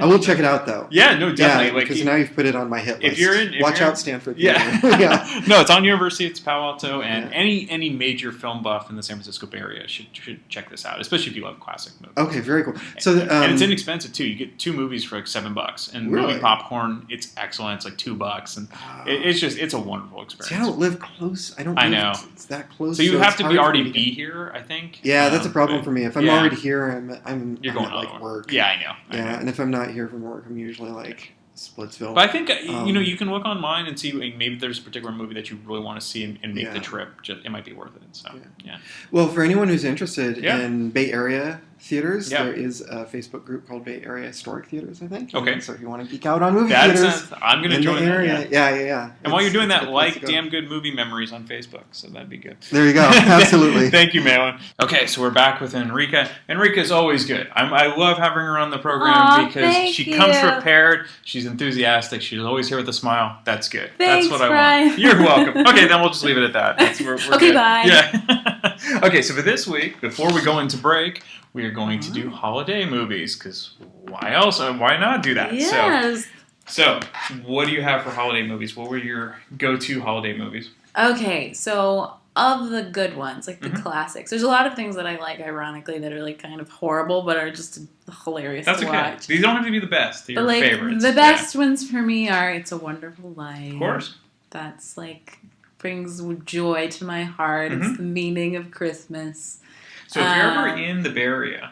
I will check it out though. Yeah, no, definitely. Because now you've put it on my hit list. If you're in, Watch out, Stanford Theater. Yeah. No, it's on University. It's Palo Alto, and any major film buff in the San Francisco Bay Area should check this out, especially if you love classic movies. Okay, very cool. So and it's inexpensive too. You get 2 movies for like $7, and Really? movie popcorn. It's excellent. It's like $2, and it's a wonderful experience. See, I don't live close. I know live it's that close. So you have it's to hard be for already me to be get- here, I think. Yeah, that's a problem for me. If I'm yeah. already here, I'm You're going at, all like over. work. Yeah, I know. Yeah, and if I'm not here from work, I'm usually like Splitsville. But I think you can look online and see maybe there's a particular movie that you really want to see and make the trip. It might be worth it. So yeah. Well, for anyone who's interested Yeah. in Bay Area theaters, Yeah. there is a Facebook group called Bay Area Historic Theaters, I think. Okay. So if you want to geek out on movie That theaters, sounds- I'm going to in join the that. area. Yeah. And while you're doing It's a that, good place to like go. Damn Good Movie Memories on Facebook. So that'd be good. There you go. Absolutely. Thank you, Malin. Okay, so we're back with Enrica. Enrica's always good. I love having her on the program Aw, because thank she you. comes prepared. She's enthusiastic. She's always here with a smile. That's good. Thanks, That's what I Brian. want. You're welcome. Okay, then we'll just leave it at that. We're Okay, good. bye. Yeah. Okay, so for this week, before we go into break, we are going to do holiday movies because why else? Why not do that? Yes. So, what do you have for holiday movies? What were your go-to holiday movies? Okay, so of the good ones, like Mm-hmm. the classics, there's a lot of things that I like, ironically, that are like kind of horrible, but are just hilarious That's to okay. watch. These don't have to be the best. They're But your like favorites. the best ones for me are "It's a Wonderful Life." Of course. That's like brings joy to my heart. Mhm. It's the meaning of Christmas. So if you're ever in the Bay Area,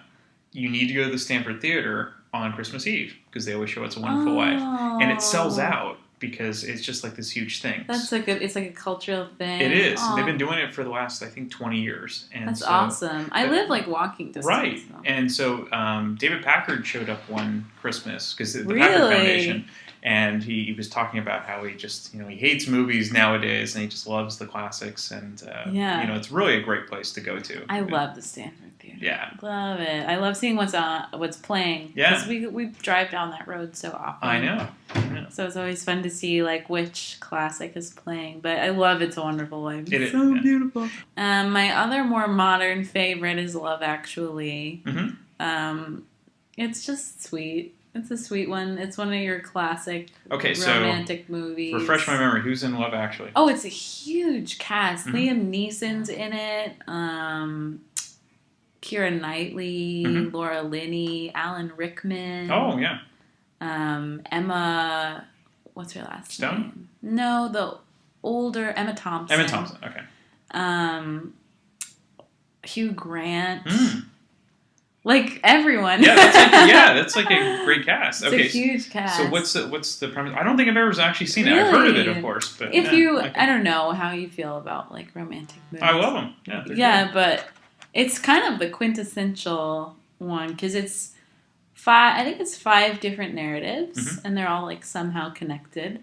you need to go to the Stanford Theater on Christmas Eve because they always show It's a Wonderful Life, and it sells Oh. out because it's just like this huge thing. That's like it's like a cultural thing. It is. Aw, They've been doing it for the last, I think, 20 years. And That's so, awesome. I live like walking distance. Right. though. And so David Packard showed up one Christmas because the Packard Really? Foundation, and he was talking about how he just, he hates movies nowadays and he just loves the classics. And, Yeah. it's really a great place to go to. I love the Stanford Theater. Yeah. Love it. I love seeing what's playing. Yeah. 'Cause we drive down that road so often. I know. So it's always fun to see like which classic is playing. But I love It's a Wonderful Life. It It's is, so yeah. beautiful. My other more modern favorite is Love Actually. Mm-hmm. It's just sweet. It's a sweet one. It's one of your classic Okay, so romantic movies. refresh my memory. Who's in Love Actually? Oh, it's a huge cast. Mhm. Liam Neeson's in it. Keira Knightley, Mhm. Laura Linney, Alan Rickman. Oh, yeah. Emma, what's her last Stone? name? No, the older Emma Thompson. Emma Thompson. Okay. Hugh Grant. Mm. Like everyone. Yeah, that's like a great cast. It's Okay, a huge cast. So what's the premise? I don't think I've ever actually seen it. I've heard of it, of course, but if yeah, you, okay. I don't know how you feel about like romantic movies. I love them. Yeah, they're Yeah, great. but it's kind of the quintessential one because it's five. I think it's 5 different narratives, Mhm. and they're all like somehow connected,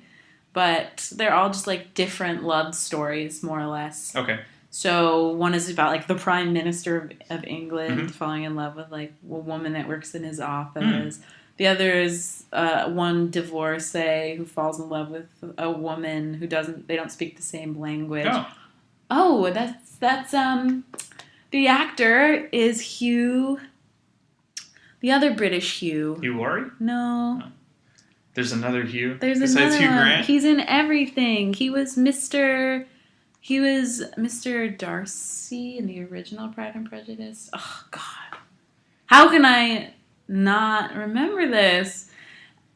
but they're all just like different love stories, more or less. Okay. So one is about like the Prime Minister of England Mhm. falling in love with like a woman that works in his office. Mm. The other is one divorcee who falls in love with a woman who they don't speak the same language. Oh, that's the actor is Hugh. The other British Hugh. Hugh Laurie? No. There's another Hugh. There's besides another Hugh one. Grant. He's in everything. He was Mr. Darcy in the original Pride and Prejudice. Oh God, how can I not remember this?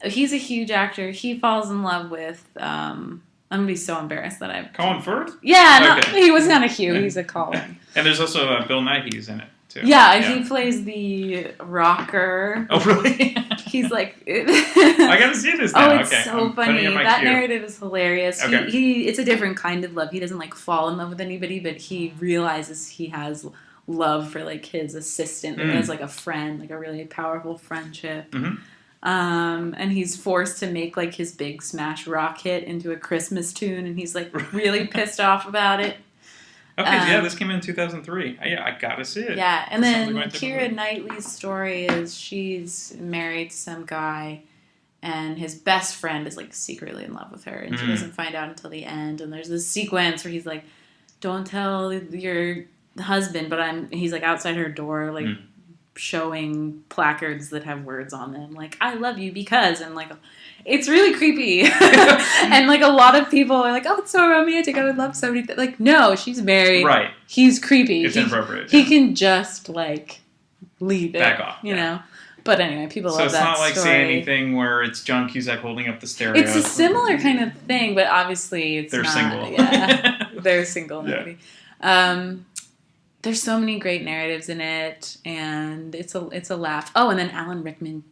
He's a huge actor. He falls in love with. I'm gonna be so embarrassed that I've. Colin Firth? Yeah, Okay. he was not a Hugh. He's a Colin. And there's also Bill Nighy's in it too. Yeah, he plays the rocker. Oh really? He's like. I gotta see this now. Oh, it's okay. so I'm putting funny. in my That queue. narrative is hilarious. Okay. It's a different kind of love. He doesn't like fall in love with anybody, but he realizes he has love for like his assistant, like as like a friend, like a really powerful friendship. Mm-hmm. And he's forced to make like his big smash rock hit into a Christmas tune, and he's like really pissed off about it. Okay, so yeah, this came in 2003. I gotta see it. Yeah, and That then sounds like my type of Keira movie. Knightley's story is she's married to some guy, and his best friend is like secretly in love with her, and she Mm. doesn't find out until the end. And there's this sequence where he's like, "Don't tell your husband," but he's like outside her door, like showing placards that have words on them, like "I love you because," and like it's really creepy. And like a lot of people are like, "Oh, it's so romantic. I would love somebody." Like, no, she's married. Right. He's creepy. It's inappropriate. He can just like leave it. Back off, you know. But anyway, people So love it's that not like story. Say Anything where it's John Cusack holding up the stereo. It's a similar kind of thing, but obviously it's They're not. single. Yeah, they're single. Yeah. Nobody. There's so many great narratives in it, and it's a laugh. Oh, and then Alan Rickman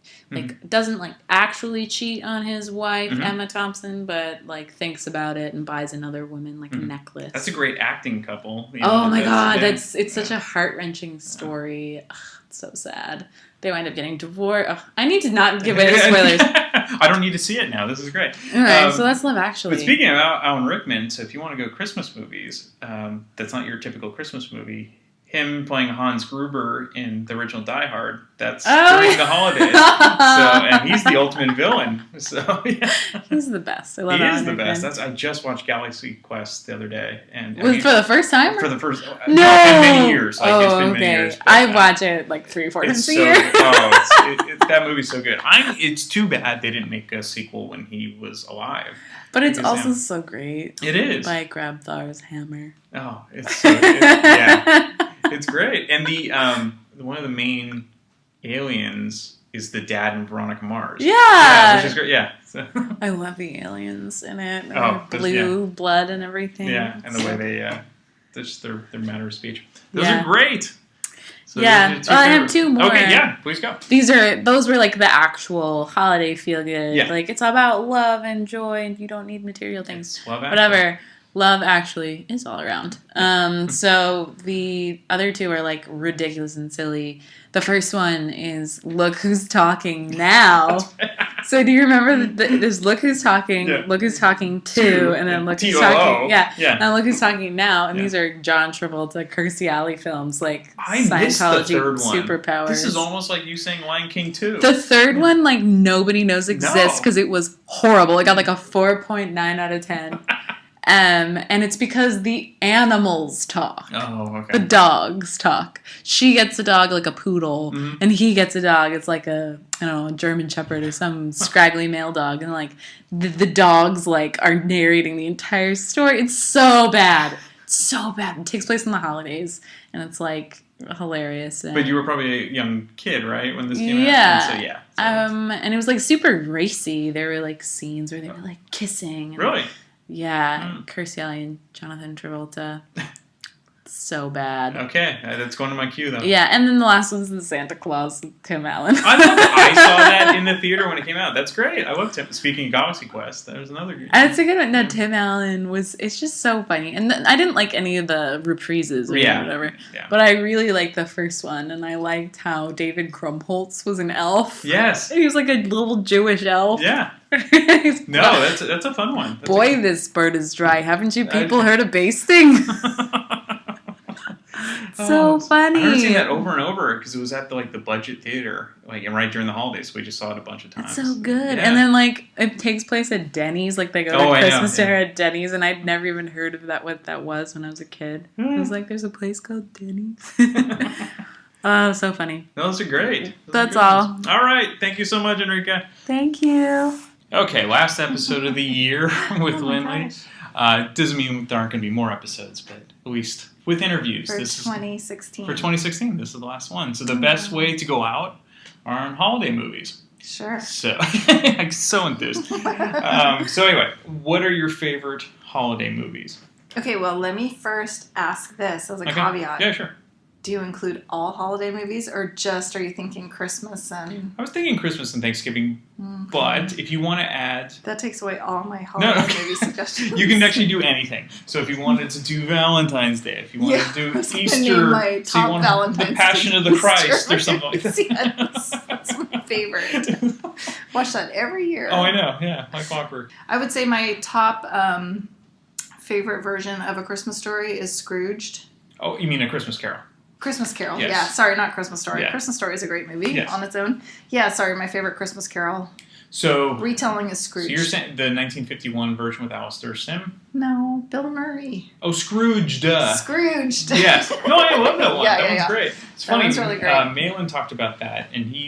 doesn't like actually cheat on his wife Emma Thompson, but like thinks about it and buys another woman like a necklace. That's a great acting couple. You know, Oh my god, yeah. it's such a heart-wrenching story. Ugh, it's so sad. They wind up getting divorced. Ugh, I need to not give away the spoilers. I don't need to see it now. This is great. All right, so that's Love Actually. But speaking of Alan Rickman, so if you want to go Christmas movies, that's not your typical Christmas movie. Him playing Hans Gruber in the original Die Hard, that's during the holidays. And he's the ultimate villain. So yeah. He's the best. I love He Alan is the Rickman. best. I just watched Galaxy Quest the other day, and Was it for the first time? For the first, No. It's been many years. Like, it's been many years. But, I watch it like 3 or 4 times it's a so, year. that movie's so good. It's too bad they didn't make a sequel when he was alive. But it's Because, also so great. It is. By Grabthar's hammer. Oh, it's so, yeah, it's great. And the one of the main aliens is the dad in Veronica Mars. Yeah. Which is great. Yeah. So. I love the aliens in it. Oh, Their blue blood and everything. Yeah, and the So- way they just their matter of speech. Those Yeah. are great. So yeah, those are I have favorites. 2 more. Okay, yeah, please go. Those were like the actual holiday feel good. Yeah. Like it's all about love and joy, and you don't need material things. Love Actually. Whatever. Love Actually is all around. So the other 2 are like ridiculous and silly. The first one is Look Who's Talking Now. So do you remember there's Look Who's Talking, Look Who's Talking 2, and then Look Who's T-O-O. Talking. Yeah. Yeah. And Look Who's Talking Now. And Yeah. these are John Travolta, Kirstie Alley films, like I missed the Scientology third one. superpowers. This is almost like you saying Lion King 2. The third one, like, nobody knows exists because it was horrible. It got like a 4.9 out of 10. And it's because the animals talk. Oh, okay. The dogs talk. She gets a dog like a poodle, and he gets a dog. It's like a German Shepherd or some scraggly male dog. And like the dogs like are narrating the entire story. It's so bad. It's so bad. It takes place in the holidays, and it's like hilarious. And, But you were probably a young kid, right, when this came yeah. out? And so, yeah. And it was like super racy. There were like scenes where they were like kissing. And, Really? Yeah, Kirstie Alley and Jonathan Travolta. So bad. Okay, that's going to my queue, though. Yeah, and then the last one's the Santa Claus with Tim Allen. I saw that in the theater when it came out. That's great. I love Tim. Speaking of Galaxy Quest, there's another good And it's a good one. No, Tim Allen it's just so funny. And I didn't like any of the reprises or whatever. Yeah. But I really liked the first one, and I liked how David Krumholtz was an elf. Yes. He was like a little Jewish elf. Yeah. No, that's a fun one. That's Boy, this bird is dry. Haven't you people heard of basting? So funny. I remember seeing that over and over because it was at the budget theater, and right during the holidays. We just saw it a bunch of times. It's so good. Yeah. And then it takes place at Denny's. Like they go to Christmas dinner at Denny's, and I'd never even heard of what that was when I was a kid. I was like, "There's a place called Denny's." Oh, so funny. Those are great. That's all. All right. Thank you so much, Enrica. Thank you. Okay, last episode of the year with Lindley. Doesn't mean there aren't going to be more episodes, but at least with interviews. For 2016. For 2016, this is the last one. So the best way to go out are on holiday movies. Sure. So, I'm so enthused. So anyway, what are your favorite holiday movies? Okay, well, let me first ask this as a caveat. Yeah, sure. Do you include all holiday movies, or just are you thinking Christmas and... I was thinking Christmas and Thanksgiving, but if you want to add... That takes away all my holiday movie suggestions. You can actually do anything. So if you wanted to do Valentine's Day, if you wanted to do Easter, my top so you want Valentine's The Passion of the Christ or something like that. Yes, that's my favorite. Watch that every year. Oh, I know. Yeah, like clockwork. I would say my top favorite version of A Christmas Story is Scrooged. Oh, you mean A Christmas Carol? Christmas Carol, Yes. yeah. Sorry, not Christmas Story. Yeah. Christmas Story is a great movie Yes. on its own. Yeah, sorry, my favorite Christmas Carol. So Retelling is Scrooge. So you're saying the 1951 version with Alistair Sim? No, Bill Murray. Oh, Scrooged. Scrooged. Yes. No, I love that one. Yeah, that yeah, one's yeah. great. It's That funny. one's really great. Malin talked about that, and he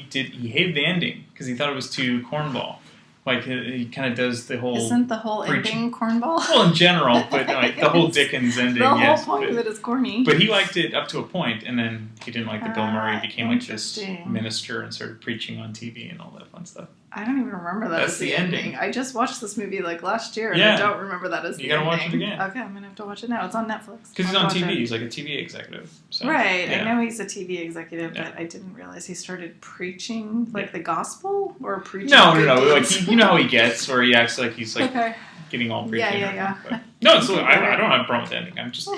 hated the ending because he thought it was too cornball. Like he kind of does the whole. Isn't the whole ending cornball? Well, in general, but like the whole Dickens ending. The whole yes, point but, of it is corny. But he liked it up to a point, and then he didn't like that Bill Murray became like this interesting. minister and started preaching on TV and all that fun stuff. I don't even remember that That's as the the ending. ending. I just watched this movie like last year, and Yeah. I don't remember that as the You gotta ending. watch it again. Okay, I'm gonna have to watch it now. It's on Netflix. Because he's I'll on watch TV. it. He's like a TV executive. So, Right, yeah. I know he's a TV executive, but I didn't realize he started preaching like the gospel or preaching. No. good Like deeds. you know how he gets, where he acts like he's like Okay. getting all preachy. Yeah. But, no, it's, I don't have a problem with the ending. I'm just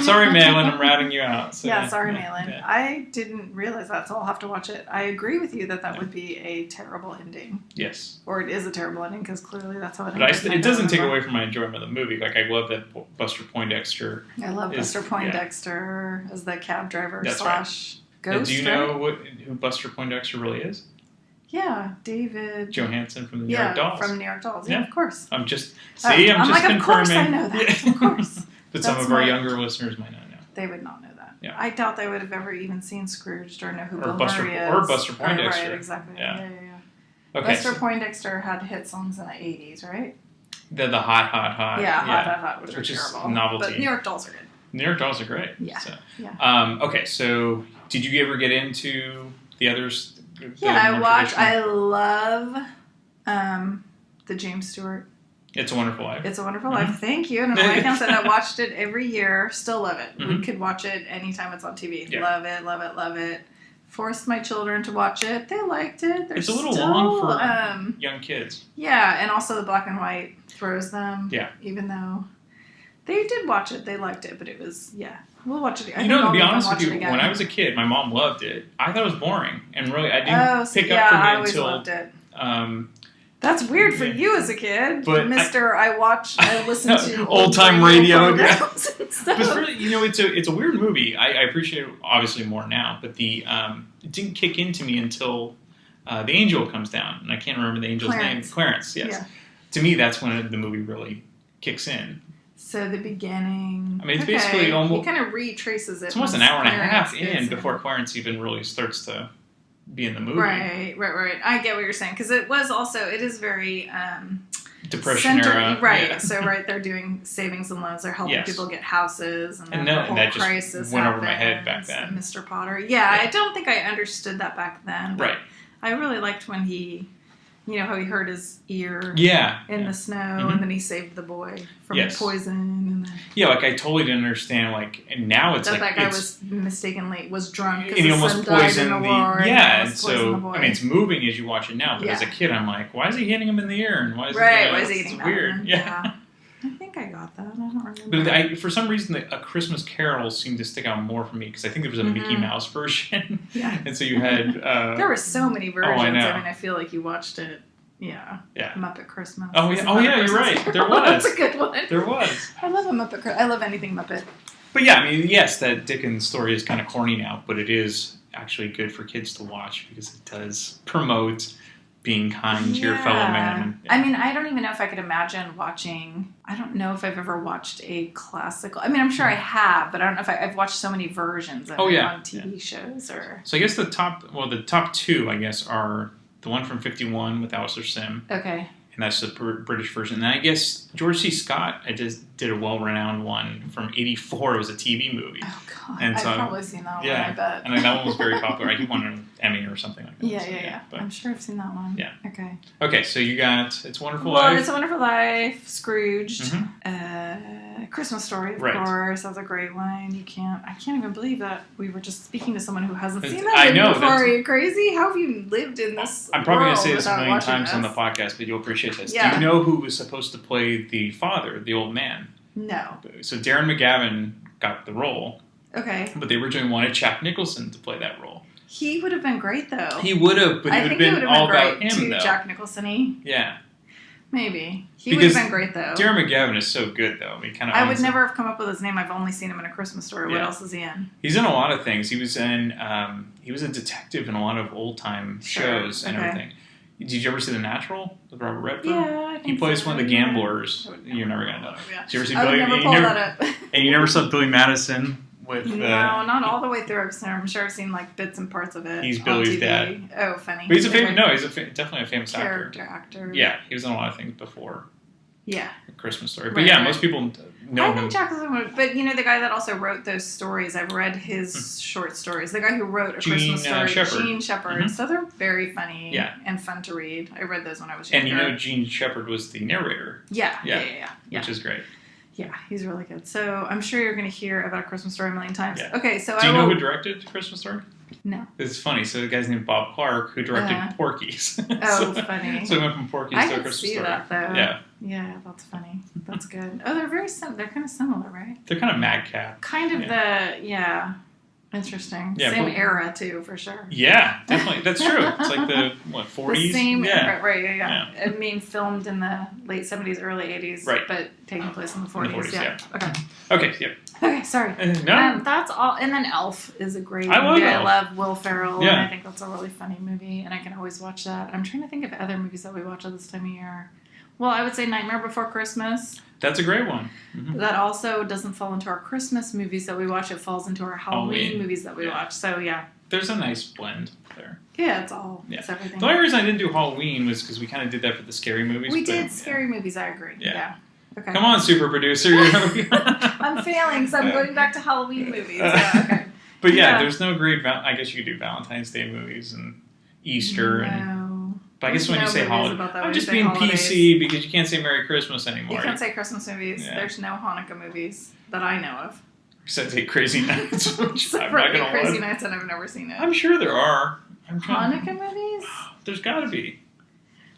sorry, Malin. I'm ratting you out. So, Yeah, sorry, yeah, Malin. yeah. I didn't realize that, so I'll have to watch it. I agree with you that would be a terrible ending. Yes. Or it is a terrible ending, because clearly that's how it But ended. and I it don't doesn't take remember. away from my enjoyment of the movie. Like I love that Buster Poindexter. I love is- Buster yeah. Poindexter as the cab driver That's slash And ghost. do you right? know who Buster Poindexter really is? Yeah, David Johansson from the New Yeah, York Dolls. from New York Dolls. Yeah, of course. I'm just I'm just like, confirming. of course I know that. Of course. But some That's of our my- younger listeners might not know. They would not know that. Yeah. I doubt they would have ever even seen Scrooged or know who Or Bill Buster- Murray is. or Buster Poindexter. Right, exactly. Yeah. Yeah. Okay, Buster so- Poindexter had hit songs in the 80s, right? The hot, Yeah, hot, which is are terrible. novelty. But New York Dolls are good. New York Dolls are great. Yeah. So. Yeah. Okay, so did you ever get into the others? the Yeah, I more watch. traditional- I love the James Stewart. It's a Wonderful Life. It's a Wonderful Life. Thank you. And my account said I watched it every year. Still love it. We Mhm. could watch it anytime it's on TV. Yeah. Love it, love it, love it. Forced my children to watch it. They liked it. They're It's a little still, long for young kids. yeah, and also the black and white throws them. Yeah. Even though they did watch it, they liked it, but it was We'll watch it. You know, to be honest with you, when I was a kid, my mom loved it. I thought it was boring, and really, I didn't pick up from it I always until. loved it. Um, That's weird for you as a kid, But Mister. I listen to old time radio. programs and stuff. But it's really, it's a weird movie. I appreciate it obviously more now, but it didn't kick into me until the angel comes down, and I can't remember the angel's name. Clarence. Yes. Yeah. To me, that's when the movie really kicks in. So the beginning. I mean, it's basically almost. He kind of retraces it. It's almost an once hour and a half Clarence in is before Clarence even really starts to be in the movie. Right. I get what you're saying, because it is very Depression era. right? Yeah. So they're doing savings and loans. They're helping Yes. people get houses, and then And the that- whole that just crisis went over my head happens, back then. and Mr. Potter. Yeah, I don't think I understood that back then. But Right. I really liked when he, how he hurt his ear. Yeah. In the snow, Mhm. and then he saved the boy from Yes. poison, and then Yeah, like I totally didn't understand. Like, and now it's that like guy it's, was drunk, and he almost poisoned the war, yeah. And poisoned so the boy. I mean, it's moving as you watch it now. But as a Yeah. kid, I'm like, why is he hitting him in the ear? And why is Right, he? why is he it's hitting that weird? one? Yeah. I think I got that. I don't remember. But for some reason, A Christmas Carol seemed to stick out more for me because I think there was a Mickey Mhm. Mouse version. Yeah. And so you had. There were so many versions. I know. I mean, I feel like you watched it. Yeah. Yeah. Muppet Christmas. Oh Was yeah. it Oh Muppet yeah. You're Christmas right. There Carol? was. That's a good one. There was. I love a Muppet. I love anything Muppet. But yeah, I mean, yes, that Dickens story is kind of corny now, but it is actually good for kids to watch because it does promote being kind to your fellow man. I mean, I don't even know if I could imagine watching. I don't know if I've ever watched a classical. I mean, I'm sure I have, but I don't know if I've watched so many versions of it on TV shows or. So I guess the top two, I guess, are the one from '51 with Alistair Sim. Okay. and that's the British version. And I guess George C. Scott just did a well-renowned one from '84. It was a TV movie. Oh God, and so, I've probably seen that one. Yeah, I bet. and that one was very popular. He won an Emmy or something like that. Yeah. But, I'm sure I've seen that one. Yeah. Okay. Okay, so you got It's a Wonderful Life. It's a Wonderful Life, Scrooged, Christmas Story, of course. That's a great one. I can't even believe that we were just speaking to someone who hasn't seen that movie before. Are you crazy? How have you lived in this? I'm probably going to say this a without million watching times this? on the podcast, but you'll appreciate this. Yeah. Do you know who was supposed to play the father, the old man? No. So Darren McGavin got the role. Okay. But they originally wanted Jack Nicholson to play that role. He would have been great, though. He would have, but it would have been all about him, though. Jack Nicholson-y. Yeah. Maybe. He would have been great, though. Darren McGavin is so good, though. I would never have come up with his name. I've only seen him in A Christmas Story. What else is he in? He's in a lot of things. He was in. He was a detective in a lot of old time shows and everything. Did you ever see The Natural with Robert Redford? Yeah, I think he plays so. one of the gamblers. You're never gonna know. Yeah. Did you ever see I would Billy? never pull that up. And you never saw Billy Madison with. No, not all the way through. I'm sure I've seen like bits and parts of it. He's on Billy's TV. dad. Oh, funny. But he's a famous. No, he's definitely a famous character actor. Yeah, he was in a lot of things before. Yeah. A Christmas Story, but most people know I him. think Jackson would, but the guy that also wrote those stories, I've read his short stories. The guy who wrote A Christmas Story, Gene Shepard. Mm-hmm. So they're very funny and fun to read. I read those when I was younger. And Gene Shepard was the narrator. Yeah. Which is great. Yeah, he's really good. So I'm sure you're going to hear about A Christmas Story a million times. Yeah. Okay, so do you know who directed A Christmas Story? No. It's funny. So the guy's named Bob Clark, who directed Porky's. Oh, funny. So he went from Porky's to A Christmas Story. I can see that, though. Yeah. Yeah, that's funny. That's good. Oh, they're very they're kind of similar, right? They're kind of madcap. Kind of interesting. Yeah, same era, too, for sure. Yeah, definitely. That's true. It's like the, 40s? The same era, right, yeah. I mean, filmed in the late 70s, early 80s, right. but taking place in the 40s. In the 40s, yeah. Okay. Okay, yeah. Okay, sorry. No. That's all. And then Elf is a great movie. I love Will Ferrell, yeah. and I think that's a really funny movie, and I can always watch that. I'm trying to think of other movies that we watch at this time of year. Well, I would say Nightmare Before Christmas. That's a great one. Mm-hmm. That also doesn't fall into our Christmas movies that we watch. It falls into our Halloween movies that we watch. So, yeah. There's a nice blend there. Yeah, it's everything. The only reason I didn't do Halloween was because we kind of did that for the scary movies. We did scary movies, I agree. Yeah. Okay. Come on, super producer. I'm failing, so I'm going back to Halloween movies. Yeah, okay. But there's no great, I guess you could do Valentine's Day movies and Easter. But I guess when you say holiday, I'm just being PC because you can't say Merry Christmas anymore. You can't say Christmas movies. Yeah. There's no Hanukkah movies that I know of. Except for Crazy Nights, which I'm not going to Crazy Nights, and I've never seen it. I'm sure there are. Hanukkah movies? There's got to be.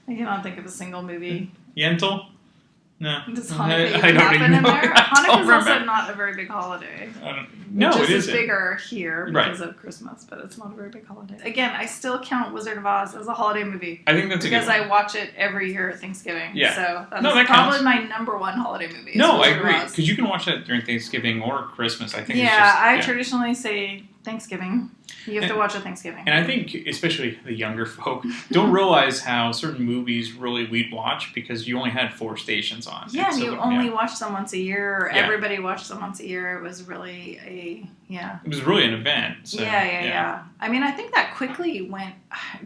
I cannot think of a single movie. Yentl? No. Does Hanukkah even happen in there? Hanukkah's also not a very big holiday. No, it isn't. It's bigger here because of Christmas, but it's not a very big holiday. Again, I still count Wizard of Oz as a holiday movie. I think that's a good one. Because I watch it every year at Thanksgiving. Yeah. So that's that probably my number one holiday movie. No, I agree. Because you can watch that during Thanksgiving or Christmas. I think I traditionally say Thanksgiving. You have to watch it Thanksgiving. And I think, especially the younger folk, don't realize how certain movies really we'd watch because you only had 4 stations on. Yeah, and you only watched them once a year. Or everybody watched them once a year. It was really It was really an event. So, yeah. I mean, I think that quickly went.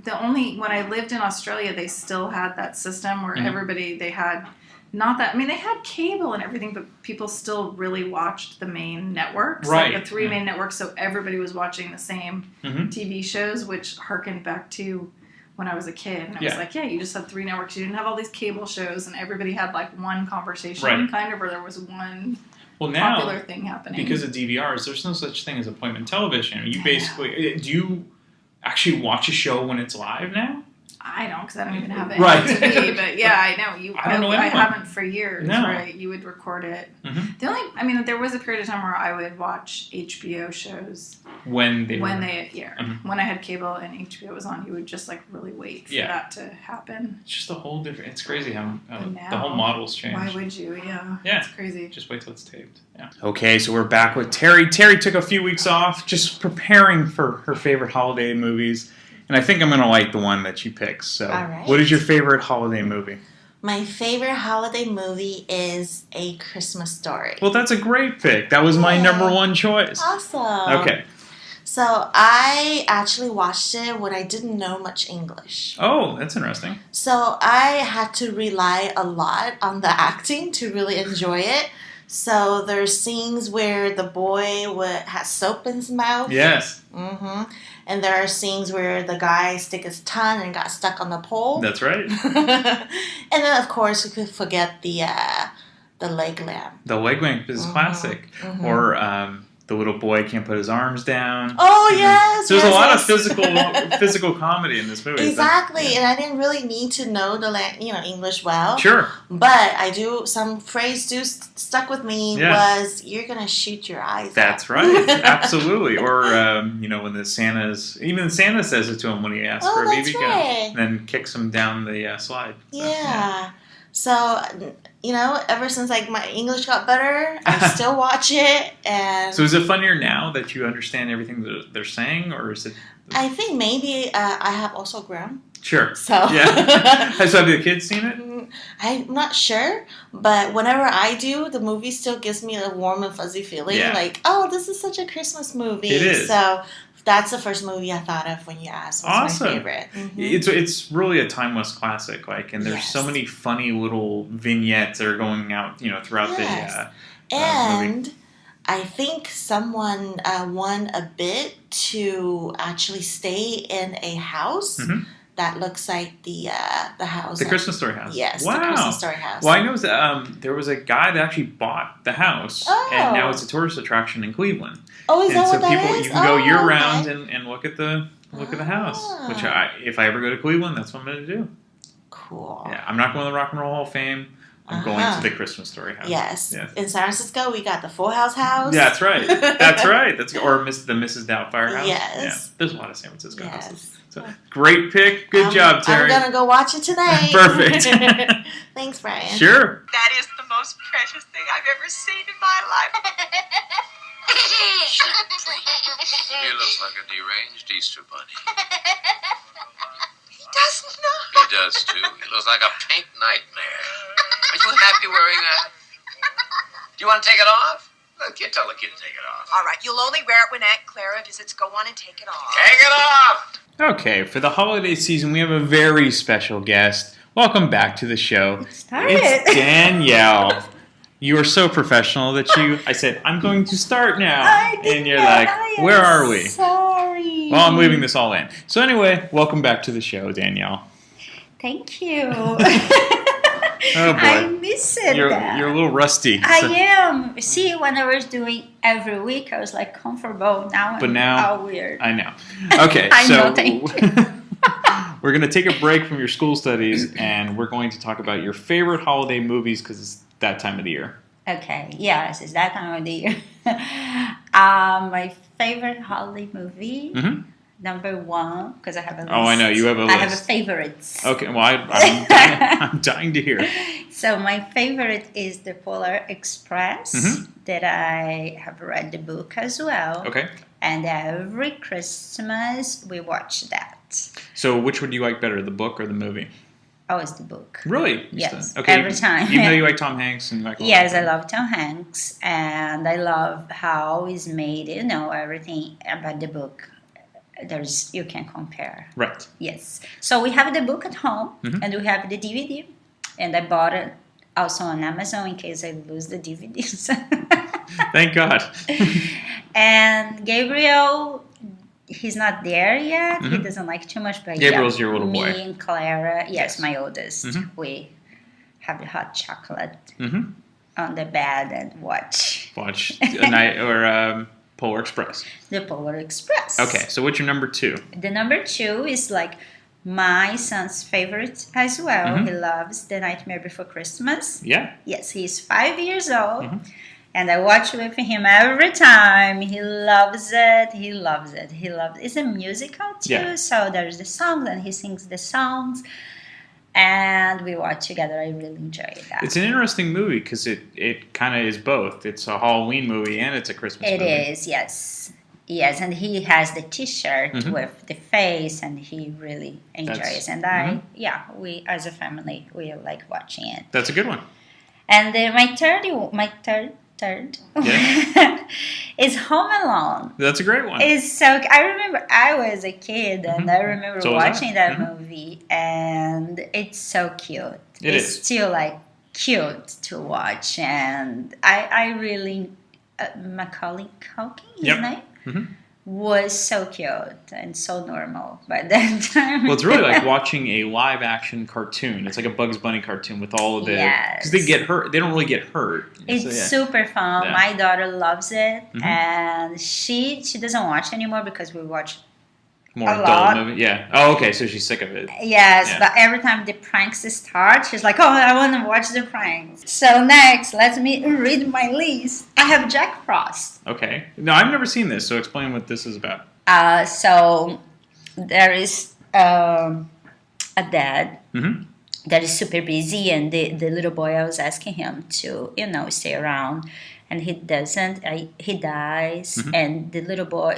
When I lived in Australia, they still had that system where everybody, they had. Not that, I mean, they had cable and everything, but people still really watched the main networks. Right. Like the 3 main networks, so everybody was watching the same TV shows, which harkened back to when I was a kid. And I was like, you just had 3 networks. You didn't have all these cable shows, and everybody had like one conversation, kind of, where there was one popular thing happening. Because of DVRs, there's no such thing as appointment television. You basically, do you actually watch a show when it's live now? I don't, because I don't even have it on TV. But yeah, I know. I haven't for years. No. Right? You would record it. Mm-hmm. There was a period of time where I would watch HBO shows when they when I had cable and HBO was on. You would just like really wait for that to happen. It's just a whole different. It's crazy how the whole model's changed. Why would you? Yeah, it's crazy. Just wait till it's taped. Yeah. Okay, so we're back with Terry. Terry took a few weeks off, just preparing for her favorite holiday movies. And I think I'm going to like the one that she picks. So, What is your favorite holiday movie? My favorite holiday movie is A Christmas Story. Well, that's a great pick. That was my number one choice. Awesome. Okay. So I actually watched it when I didn't know much English. Oh, that's interesting. So I had to rely a lot on the acting to really enjoy it. So there's scenes where the boy has soap in his mouth. Yes. Mm-hmm. And there are scenes where the guy stick his tongue and got stuck on the pole. That's right. And then, of course, we could forget the leg lamp. The leg lamp is classic. Mm-hmm. Or the little boy can't put his arms down. Oh, yes. So there's yes, a lot yes. of physical comedy in this movie. Exactly. And I didn't really need to know English well. Sure. But some phrase stuck with me was, you're going to shoot your eyes That's out. right. Absolutely. Or, when even Santa says it to him when he asks for a BB gun. Right. And then kicks him down the slide. Yeah. So, ever since my English got better, I still watch it. And So is it funnier now that you understand everything that they're saying, or is it? I think maybe I have also grown. Sure. So yeah. So have the kids seen it? I'm not sure, but whenever I do, the movie still gives me a warm and fuzzy feeling. Yeah. Like, oh, this is such a Christmas movie. It is. So that's the first movie I thought of when you asked what's my favorite. Mm-hmm. It's really a timeless classic. And there's so many funny little vignettes that are going out, throughout the and movie. I think someone won a bid to actually stay in a house that looks like the house. The Christmas Story house. Yes, wow. the Christmas Story house. Well, I know that there was a guy that actually bought the house, and now it's a tourist attraction in Cleveland. Oh, is that what that people is? you can go year okay. round and look at the house. Which if I ever go to Cleveland, that's what I'm going to do. Cool. Yeah, I'm not going to the Rock and Roll Hall of Fame. I'm going to the Christmas Story house. Yes. In San Francisco, we got the Full House house. Yeah, that's right. That's right. Or the Mrs. Doubtfire house. Yes. Yeah. There's a lot of San Francisco houses. So great pick. Good job, Terry. I'm going to go watch it tonight. Perfect. Thanks, Brian. Sure. That is the most precious thing I've ever seen in my life. He looks like a deranged Easter bunny. He does not. He does, too. He looks like a pink nightmare. Are you happy wearing that? Do you want to take it off? Tell the kid to take it off. All right, you'll only wear it when Aunt Clara visits. Go on and take it off. Take it off! Okay, for the holiday season, we have a very special guest. Welcome back to the show. It's Danielle. You are so professional that I said, I'm going to start now. And you're like, where are we? Sorry. Well, I'm leaving this all in. So anyway, welcome back to the show, Danielle. Thank you. Oh boy. I miss it. You're a little rusty. I am. See, when I was doing every week, I was like comfortable. Now But I'm now, all weird. I know. Okay, I so know, thank you. we're going to take a break from your school studies, and we're going to talk about your favorite holiday movies because it's that time of the year. Okay, yes, it's that time of the year. My favorite holiday movie, number one, because I have a list. Oh, I know, you have a list. I have a favorites. Okay, well, I'm dying to hear. So my favorite is The Polar Express, that I have read the book as well. Okay. And every Christmas we watch that. So which would you like better, the book or the movie? Oh, it's the book. Really? Yes, Okay. every time. Even though you like Tom Hanks and you like all Yes, that. I love Tom Hanks, and I love how it's made. Everything about the book. You can compare. Right. Yes. So we have the book at home, and we have the DVD, and I bought it also on Amazon in case I lose the DVDs. Thank God. And Gabriel, he's not there yet. He doesn't like too much, but Gabriel's your little boy. Me and Clara, yes, my oldest, we have the hot chocolate on the bed and watch a night or Polar Express. The Polar Express. Okay, so what's your number two? The number two is like my son's favorite as well. He loves The Nightmare Before Christmas. Yeah. Yes, he's 5 years old. And I watch with him every time. He loves it. He loves it. He loves it. It's a musical too. Yeah. So there's the songs and he sings the songs. And we watch together. I really enjoy that. It's an interesting movie because it kind of is both. It's a Halloween movie and it's a Christmas movie. It is, yes. Yes, and he has the T-shirt with the face, and he really enjoys. We as a family, we like watching it. That's a good one. And my third is Home Alone. That's a great one. It's so. I remember I was a kid, and I remember watching that movie, and it's so cute. It's still like cute to watch, and I really Macaulay Culkin, his name. Was so cute and so normal by that time. Well, it's really like watching a live action cartoon. It's like a Bugs Bunny cartoon with all of the because they get hurt. They don't really get hurt. It's super fun. Yeah. My daughter loves it, and she doesn't watch anymore because we watch more adult movie. Yeah. Oh, okay. So she's sick of it. Yes, but every time the pranks start, she's like, "Oh, I want to watch the pranks." So next, let me read my list. I have Jack Frost. Okay. No, I've never seen this. So explain what this is about. So there is a dad that is super busy, and the little boy, I was asking him to stay around, and he doesn't. He dies, and the little boy.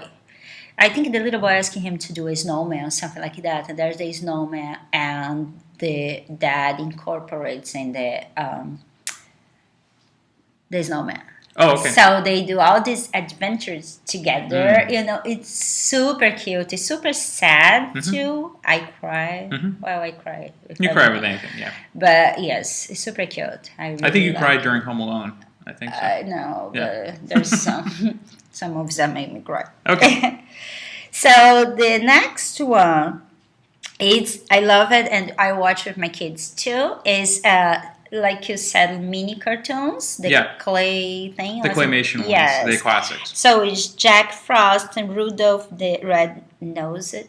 I think the little boy asking him to do a snowman or something like that, and there's a snowman, and the dad incorporates in the snowman. Oh, okay. So they do all these adventures together. It's super cute. It's super sad too. I cry. Well, I cry. You cry with anything, yeah. But yes, it's super cute. I think you cried during Home Alone. I think so. No, but there's some movies that make me cry. Okay. So the next one is, I love it, and I watch with my kids too, is like you said, mini cartoons, the clay thing. The claymation ones, the classics. So it's Jack Frost and Rudolph the Red-Nosed.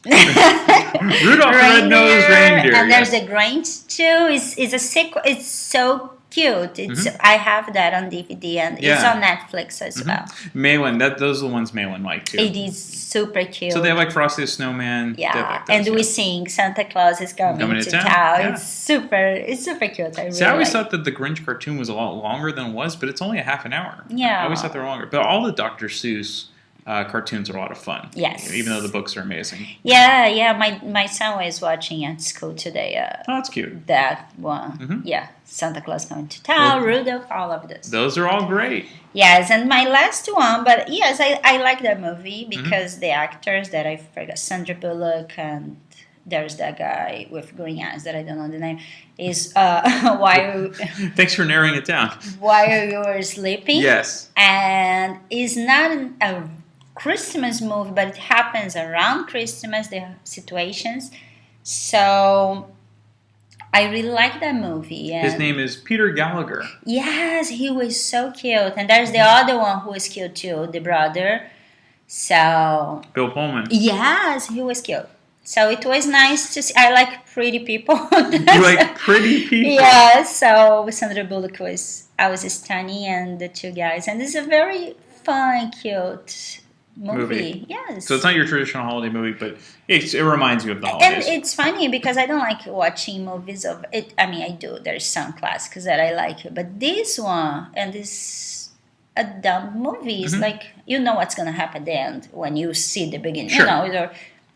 Rudolph the Red-Nosed Reindeer. And there's the Grinch too. It's a sequel. It's so cute. It's I have that on DVD, and it's on Netflix as well. Malin, those are the ones Malin like too. It is super cute. So they have like Frosty the Snowman. Yeah, and we sing Santa Claus is coming to town. Yeah. It's super cute. I always thought that the Grinch cartoon was a lot longer than it was, but it's only a half an hour. Yeah, I always thought they were longer. But all the Dr. Seuss cartoons are a lot of fun. Yes. Even though the books are amazing. Yeah. My son was watching at school today. Oh, that's cute. That one. Yeah. Santa Claus coming to town, Rudolph, all of this. Those are all great. Yes, and my last one, but yes, I like that movie because the actors that I forgot, Sandra Bullock, and there's that guy with green eyes that I don't know the name, is Thanks for narrowing it down. While You Were Sleeping. Yes. And it's not a Christmas movie, but it happens around Christmas, the situations. So I really like that movie. His name is Peter Gallagher. Yes, he was so cute. And there's the other one who was cute too, the brother. So Bill Pullman. Yes, he was cute. So it was nice to see. I like pretty people. You like pretty people? Yeah, so Sandra Bullock I was Stani and the two guys. And it's a very fun, cute movie. Yes. So it's not your traditional holiday movie, but it reminds you of the holidays. And it's funny because I don't like watching movies of it. I mean, I do. There's some classics that I like, but this one and this dumb movie is like you know what's gonna happen at the end when you see the beginning. Sure.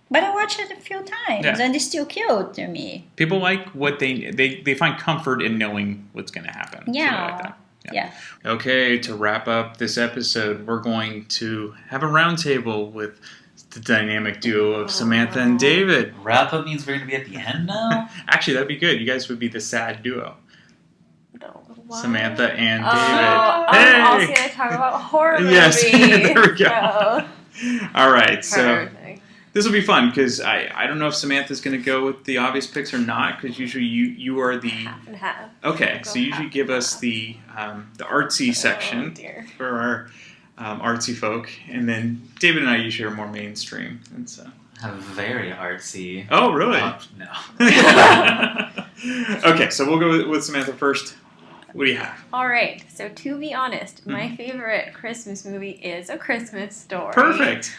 But I watched it a few times and it's still cute to me. People like what they find comfort in knowing what's going to happen. Yeah. So like that. Yeah. Okay, to wrap up this episode, we're going to have a roundtable with the dynamic duo of Samantha and David. Wrap up means we're going to be at the end now? Actually, that'd be good. You guys would be the sad duo. What? Samantha and David. I'm also going to talk about horror movies. Yes, there we go. So. All right, so Perfect. this will be fun because I don't know if Samantha's going to go with the obvious picks or not because usually you are the half and half. Okay, so usually give us the artsy section for our artsy folk, and then David and I usually are more mainstream, and so very artsy. Oh, really? No. Okay, so we'll go with Samantha first. What do you have? All right. So to be honest, my favorite Christmas movie is A Christmas Story. Perfect.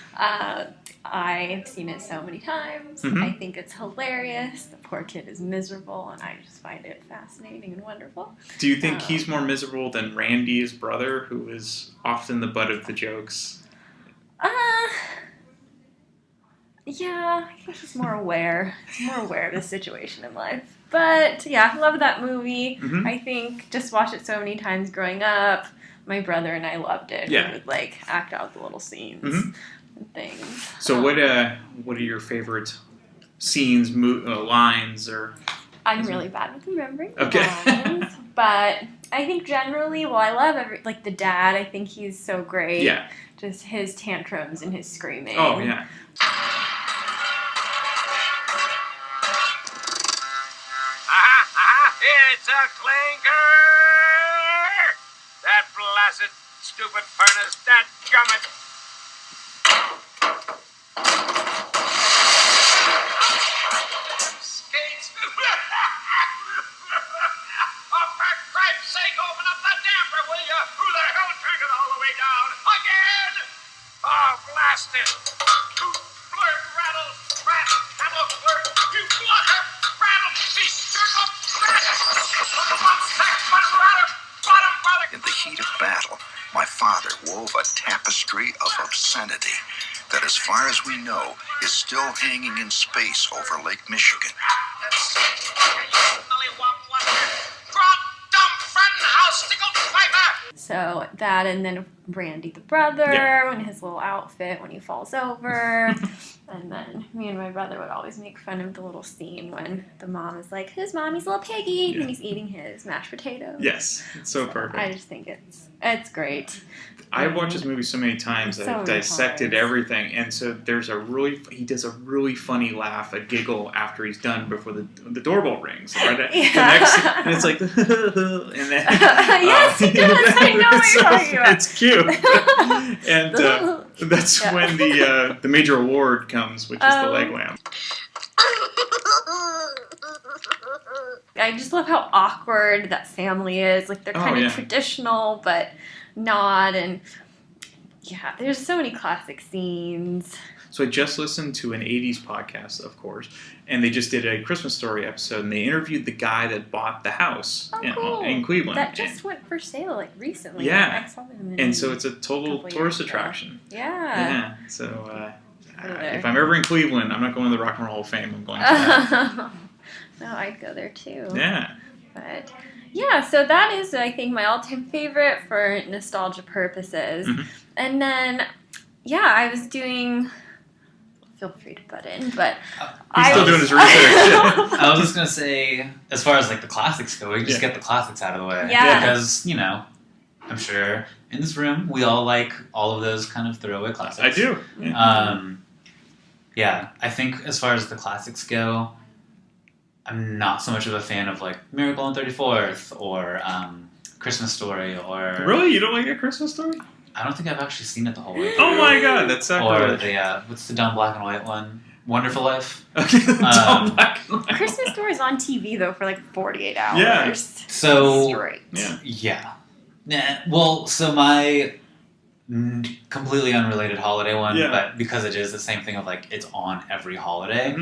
I've seen it so many times. I think it's hilarious. The poor kid is miserable, and I just find it fascinating and wonderful. Do you think he's more miserable than Randy, his brother, who is often the butt of the jokes? Yeah, I think he's more aware. He's more aware of the situation in life. But yeah, I love that movie. I think just watched it so many times growing up. my brother and I loved it. Yeah. We would like act out the little scenes Mhm. and things. So what are your favorite scenes, lines, or? I'm really bad with remembering Okay. lines, but I think generally, I love like the dad. I think he's so great. Yeah. Just his tantrums and his screaming. Oh yeah. It's a clinker! That blasted stupid furnace, that gummit! Skates! Oh, for Christ's sake, open up the damper, will you? Who the hell turned it all the way down? Again! Oh, blast it! Toot, flirt, rattle, rat, hammer, flirt, you blocker, rattle, be stirred up, rat! In the heat of battle, my father wove a tapestry of obscenity that, as far as we know, is still hanging in space over Lake Michigan. So that, and then Randy the brother, and his little outfit when he falls over. And then me and my brother would always make fun of the little scene when the mom is like, "Who's mommy's little piggy?" And he's eating his mashed potatoes. Yes, it's so perfect. I just think it's great. I've watched this movie so many times that So I've many dissected times. everything, and so he does a really funny laugh, a giggle after he's done before the doorbell rings. Right? The next, and it's like, and then Yes, he does. I know what you're talking about. It's cute, and that's when the major award comes, which is the leg lamp. I just love how awkward that family is. Like they're kind of traditional, but not. And yeah, there's so many classic scenes. So I just listened to an 80s podcast, of course, and they just did a Christmas Story episode, and they interviewed the guy that bought the house in Cleveland. That just went for sale like recently. Yeah. I saw them in And so it's a total tourist attraction. Yeah. So if I'm ever in Cleveland, I'm not going to the Rock and Roll Hall of Fame. I'm going to that. No, I'd go there too. Yeah. But yeah, so that is, I think, my all-time favorite for nostalgia purposes. Mm-hmm. And then, yeah, I was doing. Feel free to butt in, but he's still doing his research. I was just gonna say, as far as like the classics go, we just get the classics out of the way. Yeah. Because I'm sure in this room we all like all of those kind of throwaway classics. I do. Yeah. I think as far as the classics go, I'm not so much of a fan of like Miracle on 34th or Christmas Story or. Really, you don't like A Christmas Story? I don't think I've actually seen it the whole way. Oh my god, that's so Or good. the what's the dumb black and white one? Wonderful Life. Okay, dumb black and white. Christmas Story's on TV though for like 48 hours. Yeah. So straight. Yeah. Well, so my completely unrelated holiday one, but because it is the same thing of like it's on every holiday,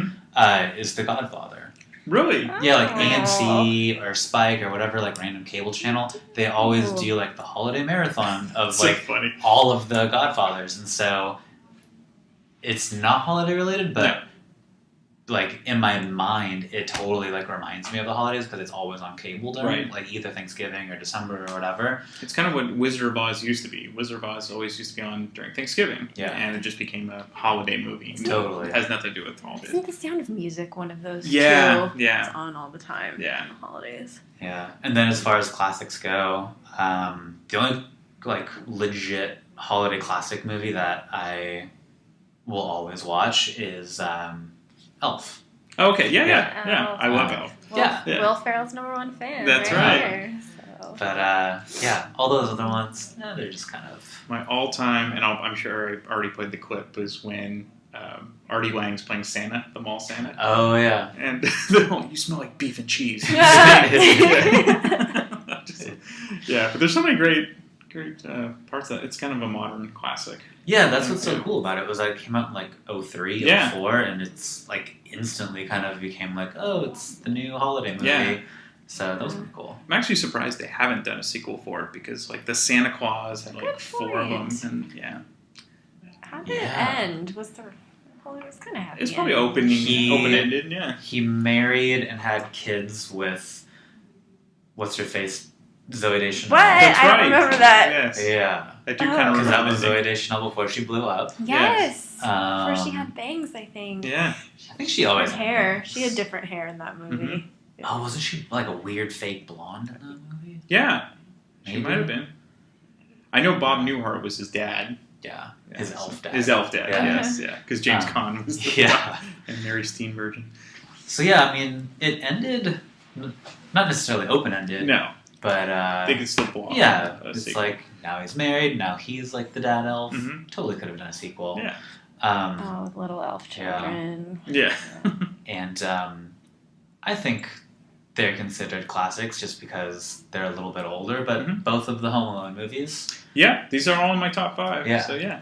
is The Godfather. Really? Yeah, like AMC or Spike or whatever, like random cable channel. They always do like the holiday marathon of So like funny. all of the Godfathers, and so it's not holiday related, but like in my mind, it totally like reminds me of the holidays because it's always on cable during like either Thanksgiving or December or whatever. It's kind of what Wizard of Oz used to be. Wizard of Oz always used to be on during Thanksgiving. Yeah. And it just became a holiday movie. Totally. It has nothing to do with holidays. Isn't The Sound of Music one of those Yeah, two? yeah. It's on all the time. Yeah. On the holidays. Yeah, and then as far as classics go, the only like legit holiday classic movie that I will always watch is Elf. Okay, yeah. Elf. I love Elf. Will Ferrell's #1 fan. That's right. right. There, so. But yeah, all those other ones, they're just kind of My all-time, and I'm sure I already played the clip, was when Artie Lang's playing Santa, the mall Santa. Oh yeah. And you smell like beef and cheese. Yeah, but there's so many great parts of it. It's kind of a modern classic. Yeah, that's what's so cool about it. Was that it came out in like 03, Yeah. 04, and it's like instantly kind of became like, oh, it's the new holiday movie. Yeah. So that was pretty cool. I'm actually surprised they haven't done a sequel for it because like the Santa Claus had like 4 of them, point. and yeah, How did it end? Was there? Well, it was kind of happy. it's probably ending. open-ended. Yeah, He married and had kids with what's her face Zooey Deschanel. What? That's I right. don't remember that. Yes. Yeah. I do kind of Because remember that was that. Zooey Deschanel before she blew up. Yes. Before she Um, had bangs, I think. Yeah. I think she always Her had hair. bangs. She had different hair in that movie. Oh, wasn't she like a weird fake blonde in that movie? Yeah. She Maybe. might have been. I know Bob Newhart was his dad. Yeah. His elf dad. His elf dad, Yeah. yes. Yeah. Because James Caan was the Yeah. and Mary Steenburgen. So yeah, I mean, it ended not necessarily open-ended. No. But They could still pull off yeah, a it's sequel. like now he's married, now he's like the dad elf. Mhm. Totally could have done a sequel. Yeah. Oh, with little elf children. Yeah. And I think they're considered classics just because they're a little bit older, but both of the Home Alone movies. Yeah, these are all in my top 5. Yeah. So yeah.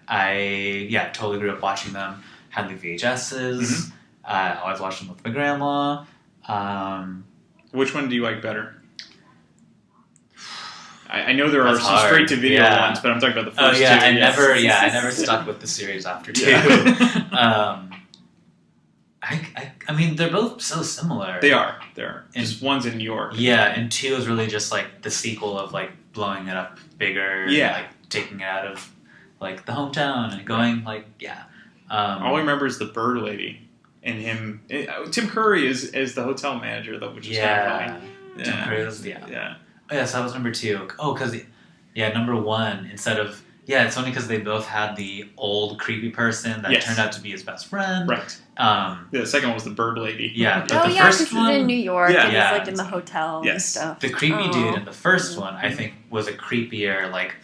I totally grew up watching them. Had the VHSs. I always watched them with my grandma. Which one do you like better? I know there are That's some hard. straight to video Yeah. ones, but I'm talking about the Oh first yeah, two. I yes. never stuck with the series after 2. Yeah. I mean, they're both so similar. They are. They're And- just one's in New York. Yeah, and 2 is really just like the sequel of like blowing it up bigger. Yeah. And, like taking it out of like the hometown and going like All I remember is the bird lady and him. Tim Curry is the hotel manager, though, which is kind of funny. Tim Cruise. Yeah. Oh yeah, so that was number 2. Oh, because number 1 instead of it's only because they both had the old creepy person that Yes. turned out to be his best friend. Right. Yeah, the second one was the bird lady. Yeah, but Oh, the yeah, first because one, he's in New York and Yeah. he's like in the hotel and Yes. stuff. the creepy Oh. dude in the first one, I think, was a creepier, like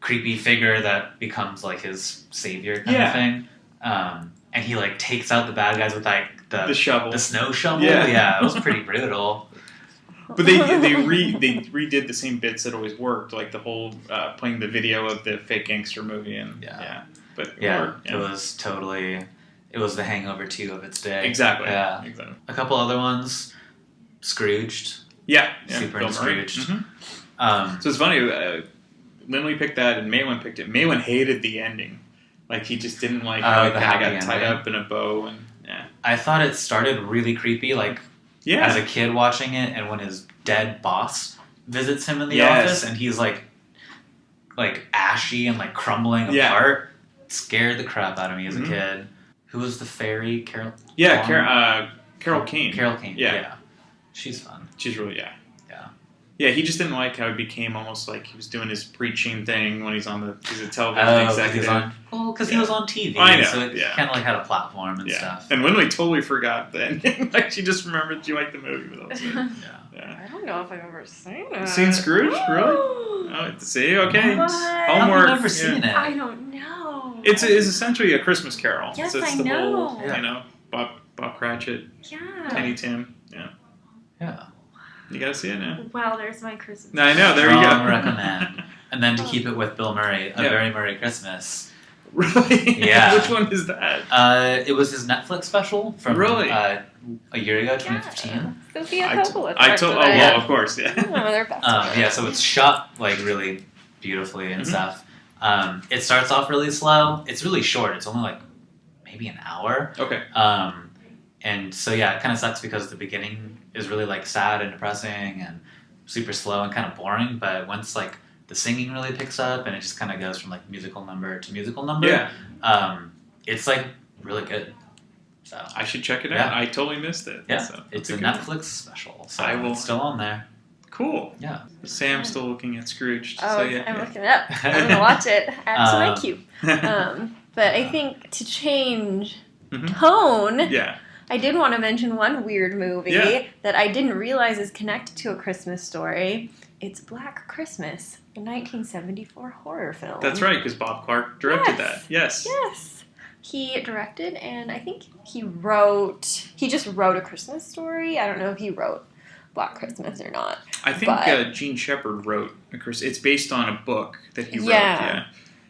creepy figure that becomes like his savior kind Yeah. of thing. And he like takes out the bad guys with like The shovel. the snow shovel. Yeah. Yeah, it was pretty brutal. But they redid the same bits that always worked, like the whole playing the video of the fake gangster movie and But It was totally. It was the Hangover 2 of its day. Exactly. Yeah. Exactly. A couple other ones. Scrooged. Yeah. Super Bill Murray. Scrooged. So it's funny. Lindley picked that, and Malin picked it. Malin hated the ending. Like he just didn't like how it the kind happy of got tied ending. up in a bow, and I thought it started really creepy, like as a kid watching it, and when his dead boss visits him in the Yes. office, and he's like ashy and like crumbling Yeah. apart, scared the crap out of me as Mhm. a kid. Who was the fairy? Carol. Yeah, Kwan? Carol Kane. Carol Kane. Yeah. Yeah. She's fun. She's really Yeah. Yeah, he just didn't like how it became almost like he was doing his preaching thing when he's a television Oh, 'cause executive. he was on. Well, because he was on TV, I know. so it kind of like had a platform and stuff. And Lindley totally forgot the ending. Like she just remembered she liked the movie, but that was it. I don't know if I've ever seen it. Seen Scrooge? Really? Oh, see, okay. What? Homework. I've never seen it. I don't know. It's essentially a Christmas Carol. Yes, so it's I the know. whole, Bob Cratchit, Yeah. Tiny Tim. Yeah. Yeah. You gotta see it now. Wow, there's my Christmas. I know, there you Strong go. recommend. And then to keep it with Bill Murray, A Yeah. Very Merry Christmas. Really? Yeah. Which one is that? It was his Netflix special from Really? a year ago, 2015. Sophia I Coppola. I told. Oh directed well, it. of course, yeah. Oh, they're best Yeah, so it's shot like really beautifully and Mhm. stuff. It starts off really slow. It's really short. It's only like maybe an hour. Okay. And so yeah, it kind of sucks because the beginning is really like sad and depressing and super slow and kind of boring. But once like the singing really picks up and it just kind of goes from like musical number to musical number, Yeah. it's like really good. So I should check it Yeah. out. I totally missed it. yeah, So it's a that's good. Netflix special. So I will- it's still on there. Cool. Yeah. Sam's still looking at Scrooge. Oh, so yeah. I'm looking it up. I'm gonna watch it. Add to my queue. Mm-hmm. But I think to change tone, Yeah. I did want to mention one weird movie Yeah. that I didn't realize is connected to A Christmas Story. It's Black Christmas, a 1974 horror film. That's right, because Bob Clark directed Yes. that. Yes. Yes. He directed, and I think he just wrote A Christmas Story. I don't know if he wrote Black Christmas or not. I think But- Gene Shepard wrote. Of course, it's based on a book that he wrote. Yeah. Yeah.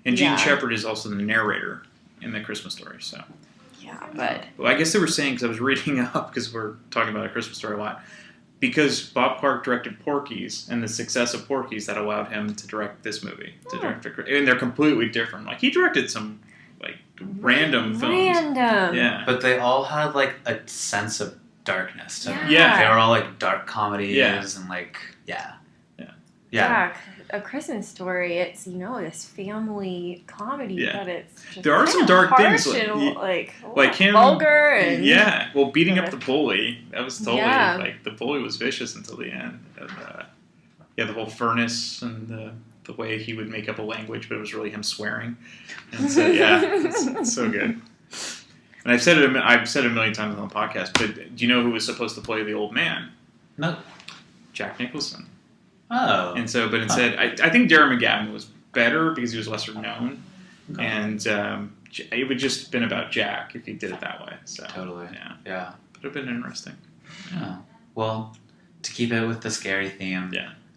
And Gene Yeah. Shepard is also the narrator in the Christmas Story. So. Yeah, but Well, I guess they were saying, because I was reading up, because we're talking about A Christmas Story a lot, because Bob Clark directed Porky's and the success of Porky's, that allowed him to direct this movie. And they're completely different. Like he directed some like random films. Random. Yeah. But they all had like a sense of darkness to them. Yeah. They were all like dark comedies and like Yeah, A Christmas Story. It's this family comedy, but it's just there are some dark things and, like him vulgar and beating up the bully. That was totally like the bully was vicious until the end. And, the whole furnace and the way he would make up a language, but it was really him swearing. And so it's so good. And I've said it a million times on the podcast. But do you know who was supposed to play the old man? No, Jack Nicholson. Oh. And so, but instead, I think Darren McGavin was better because he was lesser known. Okay. And it would just been about Jack if he did it that way. So totally. Yeah. Would have been interesting. Yeah. Well, to keep it with the scary theme,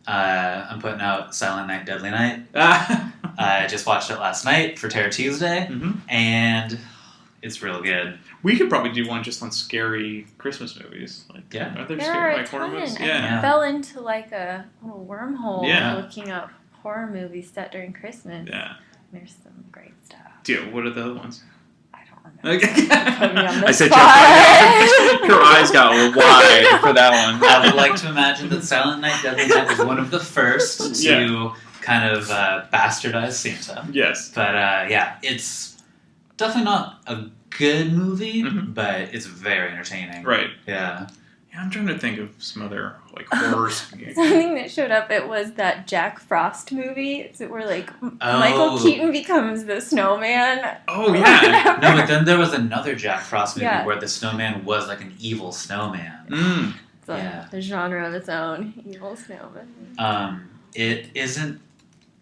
I'm putting out Silent Night, Deadly Night. I just watched it last night for Terror Tuesday, and it's real good. We could probably do one just on scary Christmas movies. Are there scary horror movies? I fell into a little wormhole looking up horror movies set during Christmas. Yeah. There's some great stuff. Dude, what are the other ones? I don't remember. I said your eyes got a little wide for that one. I would like to imagine that Silent Night, Deadly Night was one of the first to kind of bastardize Santa. Yes. But it's definitely not a good movie, but it's very entertaining. Right. Yeah. Yeah, I'm trying to think of some other horrors. Something that showed up. It was that Jack Frost movie. Where Michael Keaton becomes the snowman. Oh yeah. No, but then there was another Jack Frost movie where the snowman was like an evil snowman. It's the genre of its own, evil snowman. It isn't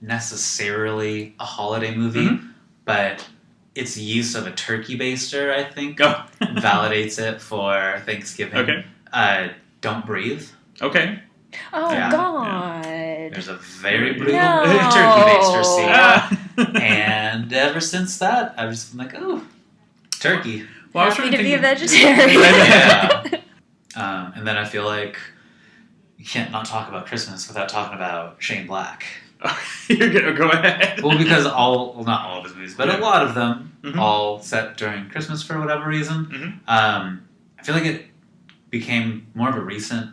necessarily a holiday movie, but its use of a turkey baster, I think, validates it for Thanksgiving. Okay. Don't Breathe. Okay. Oh, God. There's a very brutal turkey baster scene. And ever since that, I've just been like, oh, turkey. Well, happy to be a vegetarian. And then I feel like you can't not talk about Christmas without talking about Shane Black. You're going to go ahead. Well, because not all of his movies, but a lot of them all set during Christmas for whatever reason. I feel like it became more of a recent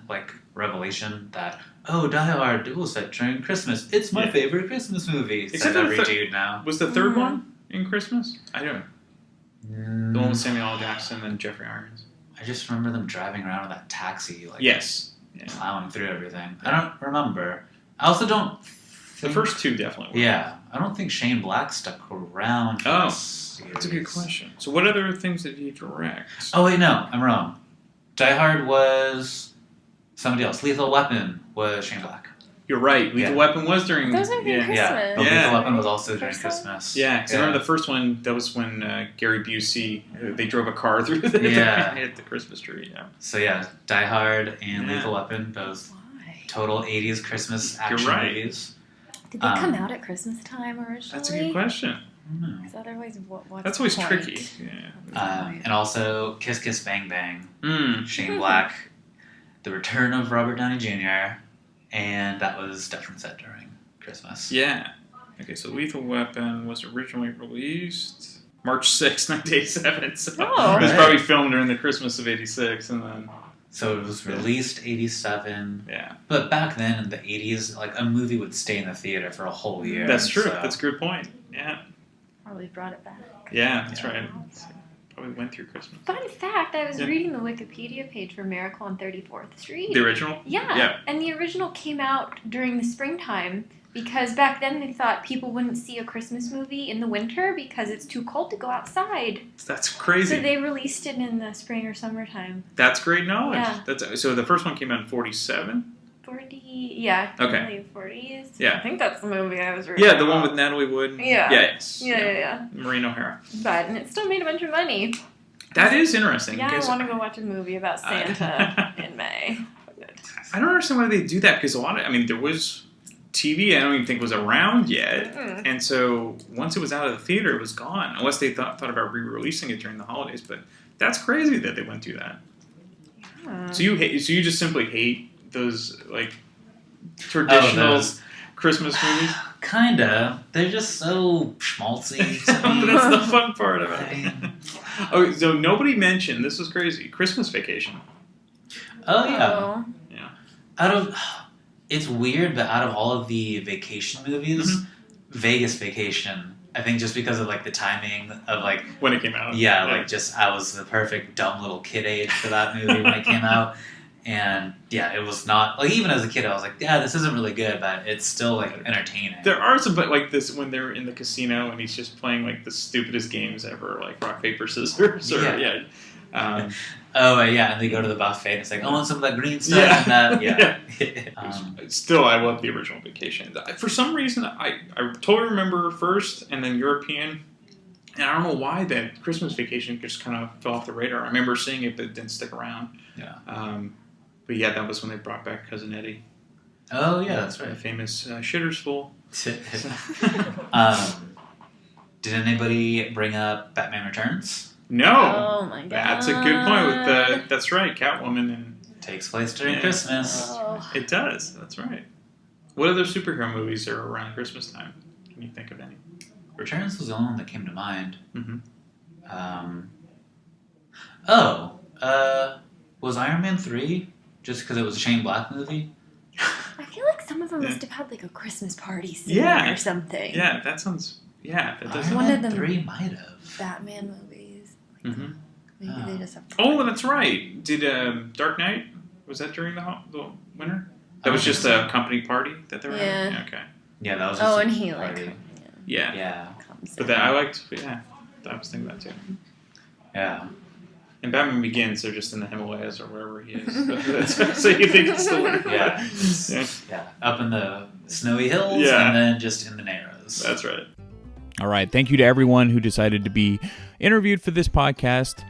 revelation that Die Hard was set during Christmas. It's my favorite Christmas movie. Except every dude now. Was the third one in Christmas? I don't know. The one with Samuel L. Jackson and Jeffrey Irons. I just remember them driving around with that taxi, plowing through everything. I don't remember. I also don't. The first two definitely were. Yeah, I don't think Shane Black stuck around. For that's a good question. So, what other things did he direct? Oh wait, no, I'm wrong. Die Hard was somebody else. Lethal Weapon was Shane Black. You're right. Lethal Weapon was during. Those are Christmas. Yeah, but Lethal Weapon was also during Christmas. Yeah, because I remember the first one. That was when Gary Busey they drove a car through the hit the Christmas tree. Yeah. So Die Hard and Lethal Weapon, both total '80s Christmas action movies. Did they come out at Christmas time originally? That's a good question. Because otherwise, what's that's always the point? tricky. And also Kiss Kiss Bang Bang, Shane Black, The Return of Robert Downey Jr., and that was definitely set during Christmas. Yeah. Okay, so Lethal Weapon was originally released March 6, 1987. So it was probably filmed during the Christmas of '86, and then. So it was released '87. Yeah. But back then in the '80s, a movie would stay in the theater for a whole year. That's true. That's a good point. Yeah. Probably brought it back. Yeah, that's right. Probably went through Christmas. Fun fact, I was reading the Wikipedia page for Miracle on 34th Street. The original? Yeah. And the original came out during the springtime because back then they thought people wouldn't see a Christmas movie in the winter because it's too cold to go outside. That's crazy. So they released it in the spring or summertime. That's great knowledge. Yeah. So the first one came out in 47? 40, yeah. Okay. 40s. Yeah. I think that's the movie I was reading. Yeah, the one with Natalie Wood. Yeah. Yes. Yeah. Maureen O'Hara. And it still made a bunch of money. That is interesting. Yeah, I want to go watch a movie about Santa in May. I don't understand why they do that because there was TV I don't even think was around yet. And so once it was out of the theater, it was gone. Unless they thought about re-releasing it during the holidays. But that's crazy that they went through that. Yeah. So you just simply hate those traditional Christmas movies? Kinda. They're just so schmaltzy. But that's the fun part of it. So nobody mentioned, this was crazy, Christmas Vacation. Oh yeah. It's weird, but out of all of the vacation movies, Vegas Vacation, I think just because of like the timing of like when it came out. Yeah, like just I was the perfect dumb little kid age for that movie when it came out. And yeah, it was not like even as a kid I was like, yeah, this isn't really good, but it's still like entertaining. There are some like this when they're in the casino and he's just playing like the stupidest games ever, like rock paper scissors. Or, and they go to the buffet and it's like, I want some of that green stuff and that. Yeah. Still, I love the original Vacation. For some reason, I totally remember first and then European. And I don't know why that Christmas Vacation just kind of fell off the radar. I remember seeing it, but it didn't stick around. Yeah. But yeah, that was when they brought back Cousin Eddie. Oh, yeah, that's right. The famous Shitter's Fool. Did anybody bring up Batman Returns? No. Oh my god. That's a good point with that's right, Catwoman and takes place during Christmas. Oh. It does. That's right. What other superhero movies are around Christmas time? Can you think of any? Returns was the only one that came to mind. Mm-hmm. Was Iron Man 3 just because it was a Shane Black movie? I feel like some of them must have had like a Christmas party scene or something. Yeah, that sounds. Yeah, that does. One of them 3 might have. Batman movies. Mm-hmm. Maybe they just have. Oh, that's right. Did Dark Knight, was that during the winter? That was just a company party that they were having? Yeah, okay. Yeah, that was just and he like. party. Yeah. But that I liked. Yeah, I was thinking that too. Yeah. And Batman Begins, they're just in the Himalayas or wherever he is. So you think it's still winter? Yeah. Up in the snowy hills and then just in the Narrows. That's right. All right. Thank you to everyone who decided to be interviewed for this podcast.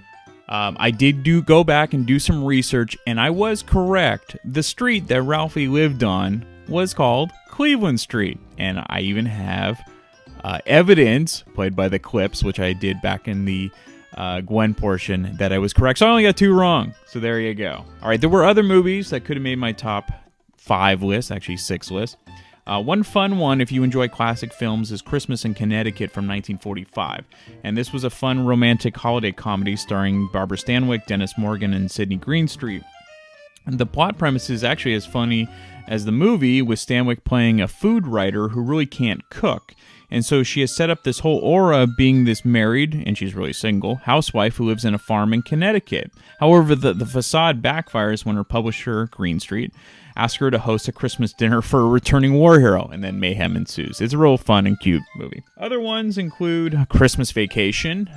I did go back and do some research, and I was correct. The street that Ralphie lived on was called Cleveland Street, and I even have evidence played by the clips, which I did back in the Gwen portion, that I was correct. So I only got 2 wrong. So there you go. All right, there were other movies that could have made my top 5 list, actually 6 list. One fun one, if you enjoy classic films, is Christmas in Connecticut from 1945. And this was a fun romantic holiday comedy starring Barbara Stanwyck, Dennis Morgan, and Sidney Greenstreet. And the plot premise is actually as funny as the movie, with Stanwyck playing a food writer who really can't cook. And so she has set up this whole aura of being this married, and she's really single, housewife who lives in a farm in Connecticut. However, the facade backfires when her publisher, Greenstreet, asks her to host a Christmas dinner for a returning war hero, and then mayhem ensues. It's a real fun and cute movie. Other ones include Christmas Vacation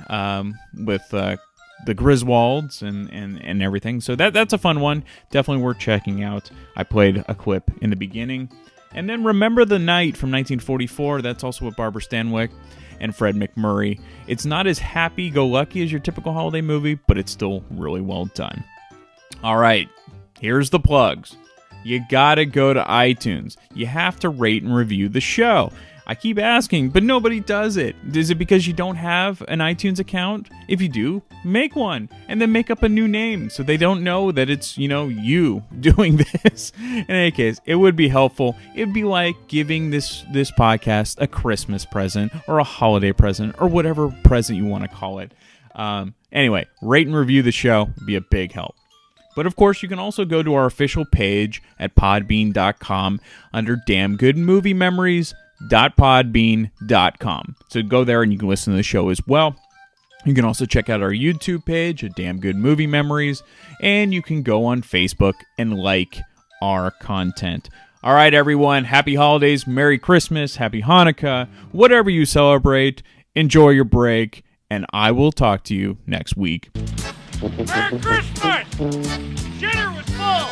with the Griswolds and everything. So that's a fun one. Definitely worth checking out. I played a clip in the beginning. And then Remember the Night from 1944. That's also with Barbara Stanwyck and Fred McMurray. It's not as happy-go-lucky as your typical holiday movie, but it's still really well done. All right, here's the plugs. You gotta go to iTunes. You have to rate and review the show. I keep asking, but nobody does it. Is it because you don't have an iTunes account? If you do, make one, and then make up a new name so they don't know that it's, you doing this. In any case, it would be helpful. It'd be like giving this podcast a Christmas present or a holiday present or whatever present you want to call it. Anyway, rate and review the show would be a big help. But of course, you can also go to our official page at podbean.com under Damn Good Movie Memories.podbean.com. So go there and you can listen to the show as well. You can also check out our YouTube page at Damn Good Movie Memories, and you can go on Facebook and like our content. All right, everyone, happy holidays, Merry Christmas, Happy Hanukkah, whatever you celebrate, enjoy your break, and I will talk to you next week. Merry Christmas! Dinner was full!